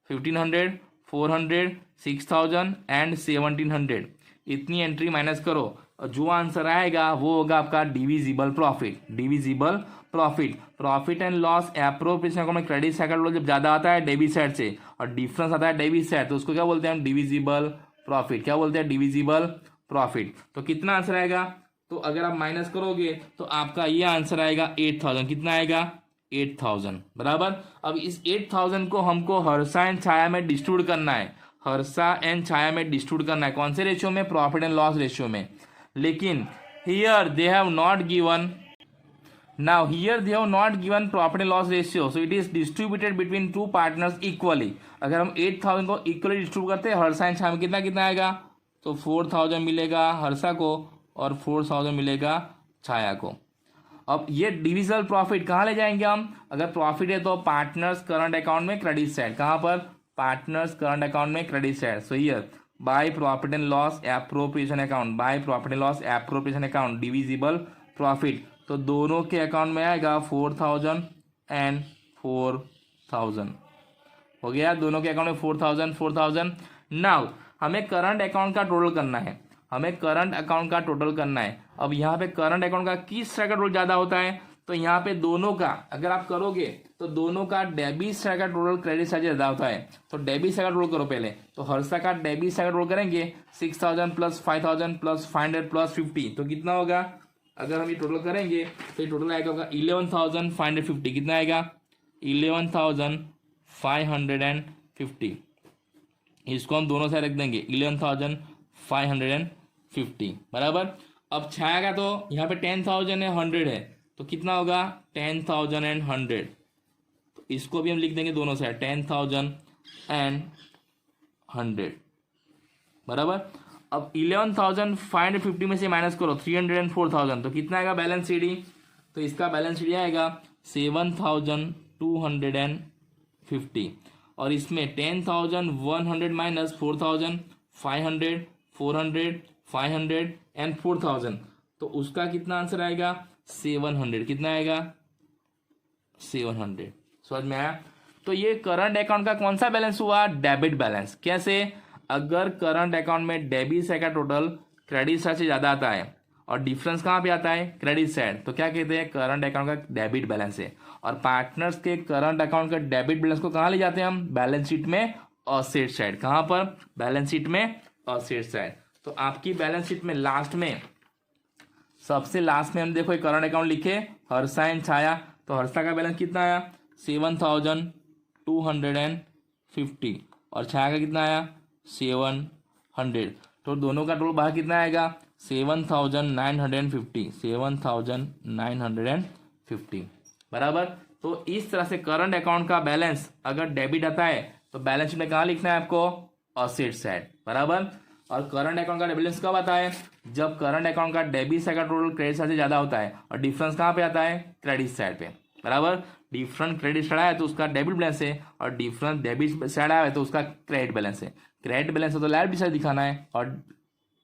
1,500, 400, 6,000 एंड 1,700। इतनी एंट्री माइनस करो और जो आंसर आएगा वो होगा आपका divisible profit. Divisible profit, profit and loss appropriation account में क्रेडिट साइड का टोटल जब ज्यादा आता है डेबिट साइड से और डिफरेंस आता है डेबिट साइड, तो उसको क्या बोलते हैं हम? Divisible profit. क्या बोलते हैं? Divisible profit. तो कितना आंसर आएगा? तो अगर आप माइनस करोगे तो आपका ये आंसर आएगा 8,000। कितना आएगा? 8,000, बराबर। अब इस 8,000 को हमको हर्षा एंड छाया में डिस्ट्रीब्यूट करना है, हर्षा एंड छाया में डिस्ट्रीब्यूट करना है। कौन से रेशियो में? प्रॉफिट एंड लॉस रेशियो में। लेकिन here they have not given, now here they have not given profit and loss ratio, so it is distributed between two partners equally. अगर हम 8,000 को इक्वली डिस्ट्रीब्यूट करते हैं हर्षा एंड छाया में, कितना कितना आएगा? तो 4,000 मिलेगा हर्षा को और 4,000 मिलेगा छाया को। अब ये डिविजिबल प्रॉफिट कहाँ ले जाएंगे हम? अगर प्रॉफिट है तो पार्टनर्स करंट अकाउंट में क्रेडिट साइड। कहाँ पर? पार्टनर्स करंट अकाउंट में credit side. So here by profit and loss appropriation account, by profit and loss appropriation account divisible profit. तो दोनों के अकाउंट में आएगा 4,000 एंड 4,000। हो गया दोनों के अकाउंट में 4,000 4,000। नाउ हमें करंट अकाउंट का टोटल करना है, हमें करंट अकाउंट का टोटल करना है। अब यहाँ पे करंट अकाउंट का किस साइड का टोटल ज्यादा होता है? तो यहाँ पे दोनों का अगर आप करोगे तो दोनों का डेबिट साइड का टोटल क्रेडिट साइड ज्यादा होता है। तो डेबिट साइड का टोटल करो पहले। तो हर्षा का डेबिट साइड का टोटल करेंगे 6,000 प्लस 5,000 प्लस 500 प्लस 50। तो कितना होगा? अगर हम ये टोटल करेंगे तो ये टोटल आएगा होगा 11,550। कितना आएगा? 11,550। इसको हम दोनों साइड रख देंगे 11,550, बराबर। अब छाया का तो यहाँ पे 10,000 है, 100 है, तो कितना होगा? 10,100। तो इसको भी हम लिख देंगे दोनों साइड 10,100, बराबर। अब 11,550 में से माइनस करो 300 एंड 4,000, तो कितना आएगा बैलेंस शीट? तो इसका बैलेंस शीट आएगा 7,250 और इसमें 10,100 माइनस 4,000, 500, 400, 500 एंड 4,000, तो उसका कितना आंसर आएगा? 700। कितना आएगा? 700। समझ में आया? तो ये करंट अकाउंट का कौन सा बैलेंस हुआ? Debit balance. कैसे? अगर करंट अकाउंट में डेबिट साइड का टोटल क्रेडिट साइड से ज्यादा आता है और डिफरेंस कहाँ पे आता है? क्रेडिट साइड, तो क्या कहते हैं? करंट अकाउंट का डेबिट बैलेंस है। और पार्टनर्स के करंट अकाउंट का डेबिट बैलेंस को कहाँ ले जाते हैं हम? बैलेंस शीट में असेट साइड। कहाँ पर? बैलेंस शीट में असेट साइड। तो आपकी बैलेंस शीट में लास्ट में, सबसे लास्ट में हम देखो एक करंट अकाउंट लिखे हर्षा एंड छाया। तो हर्षा का बैलेंस कितना आया? 7,250 और छाया का कितना आया? 700। तो दोनों का टोटल बाहर कितना आएगा? 7,950, 7,950, बराबर। तो इस तरह से करंट अकाउंट का बैलेंस अगर डेबिट आता है तो बैलेंस शीट में कहाँ लिखना है आपको? असेट साइड, बराबर। और करंट अकाउंट का बैलेंस कब आता है? जब करंट अकाउंट का डेबिट साइड का टोटल क्रेडिट साइड से ज्यादा होता है और डिफरेंस कहाँ पे आता है? क्रेडिट साइड पे, बराबर। डिफरेंट क्रेडिट साइड आया तो उसका डेबिट बैलेंस है और डिफरेंट डेबिट साइड आया तो उसका क्रेडिट बैलेंस है। क्रेडिट बैलेंस है तो लायबिलिटी साइड दिखाना है और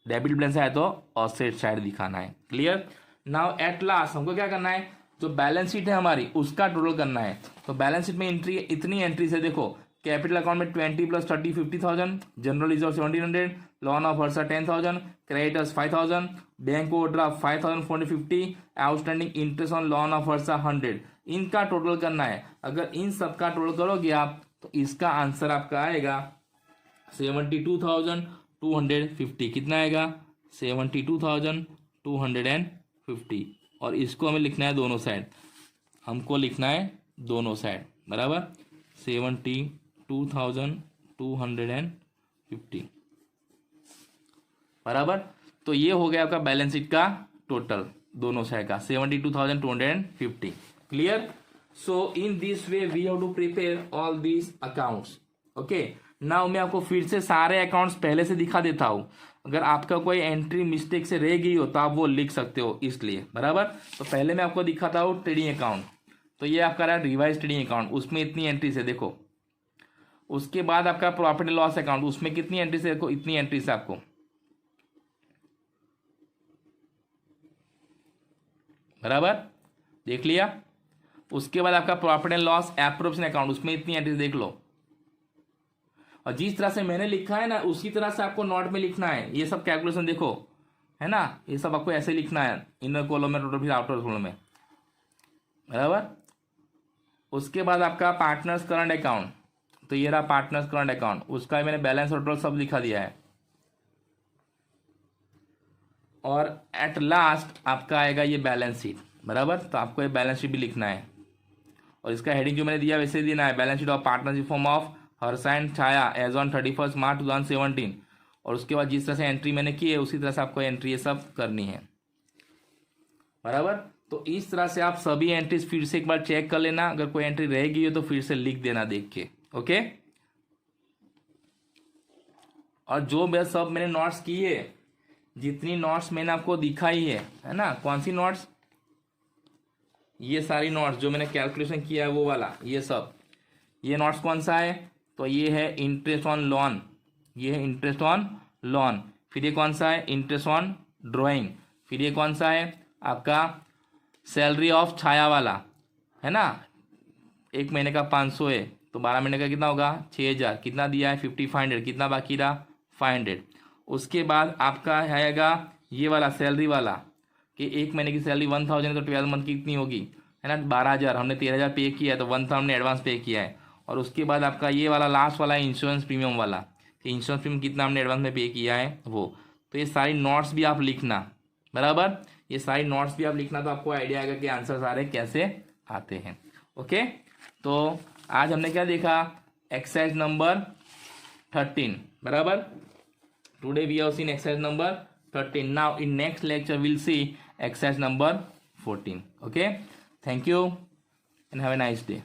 डेबिट बैलेंस आया तो असेट साइड दिखाना है। क्लियर? नाउ एट लास्ट हमको क्या करना है? जो बैलेंस शीट है हमारी उसका टोटल करना है। तो बैलेंस शीट में एंट्री, इतनी एंट्री से देखो कैपिटल अकाउंट में 20 + 30 50,000, general reserve 1700, loan of Harsha 10,000, creditors 5,000, bank overdraft 5,450, outstanding interest on loan of Harsha 100। इनका टोटल करना है। अगर इन सबका टोटल करोगे आप तो इसका आंसर आपका आएगा 72,250। कितना आएगा? 72,250। और इसको हमें लिखना है दोनों साइड, हमको लिखना है दोनों साइड बराबर 72,250 बराबर। तो ये हो गया आपका बैलेंस शीट का टोटल दोनों साइड का 72,250। Clear? So in this way we have to prepare all these accounts. Okay, now मैं आपको फिर से सारे अकाउंट्स पहले से दिखा देता हूं। अगर आपका कोई एंट्री मिस्टेक से रह गई हो तो आप वो लिख सकते हो, इसलिए बराबर। तो पहले मैं आपको दिखाता हूँ ट्रेडिंग अकाउंट। तो ये आपका रहा रिवाइज ट्रेडिंग अकाउंट, उसमें इतनी एंट्री से देखो। उसके बाद आपका प्रॉफिट एंड लॉस अकाउंट, उसमें कितनी एंट्री से देखो, इतनी एंट्री से आपको बराबर देख लिया। उसके बाद आपका profit and loss appropriation account, उसमें इतनी एंट्री देख लो। और जिस तरह से मैंने लिखा है ना उसी तरह से आपको नोट में लिखना है। ये सब कैलकुलेशन देखो है ना, ये सब आपको ऐसे लिखना है, इनर कॉलम में टोटल फिर आउटर कॉलम में बराबर। उसके बाद आपका पार्टनर्स करंट अकाउंट, तो ये रहा पार्टनर्स करंट अकाउंट, उसका मैंने बैलेंस और टोटल सब लिखा दिया है। और एट लास्ट आपका आएगा ये बैलेंस शीट बराबर। तो आपको ये बैलेंस शीट भी लिखना है और इसका हेडिंग जो मैंने दिया वैसे देना है, balance sheet of partnership form of Harsha and Chhaya as on 31 March 2017। और उसके बाद जिस तरह से एंट्री मैंने की है उसी तरह से आपको एंट्री ये सब करनी है बराबर। तो इस तरह से आप सभी एंट्रीज फिर से एक बार चेक कर लेना, अगर कोई एंट्री रह गई हो तो फिर से लिख देना देख के। ओके, और जो मैं सब मैंने नोट्स की है, जितनी नोट्स मैंने आपको दिखाई है ना, कौन सी नोट्स, ये सारी नोट्स जो मैंने कैलकुलेशन किया है वो वाला, ये सब, ये नोट्स कौन सा है, तो ये है इंटरेस्ट ऑन लोन, ये है इंटरेस्ट ऑन लोन। फिर ये कौन सा है, इंटरेस्ट ऑन ड्राइंग। फिर ये कौन सा है आपका सैलरी ऑफ छाया वाला, है ना, 1 महीने का 500 है तो 12 महीने का कितना होगा 6,000। कितना दिया है 5,500, कितना बाकी रहा 500। उसके बाद आपका आएगा ये वाला सैलरी वाला कि 1 महीने की सैलरी 1,000 है तो 12 मंथ की कितनी होगी, है ना 12,000। हमने 13,000 पे किया है तो 1,000 हमने एडवांस पे किया है। और उसके बाद आपका ये वाला लास्ट वाला इंश्योरेंस प्रीमियम वाला, कि इंश्योरेंस प्रीमियम कितना हमने एडवांस में पे किया है वो। तो ये सारी नोट्स भी आप लिखना बराबर, ये सारी नोट्स भी आप लिखना, तो आपको आइडिया आएगा कि आंसर सारे कैसे आते हैं। ओके, तो आज हमने क्या देखा, एक्सरसाइज नंबर 13 बराबर। Today we have seen exercise number 13. Now in next lecture we'll see exercise number 14. Okay, thank you and have a nice day.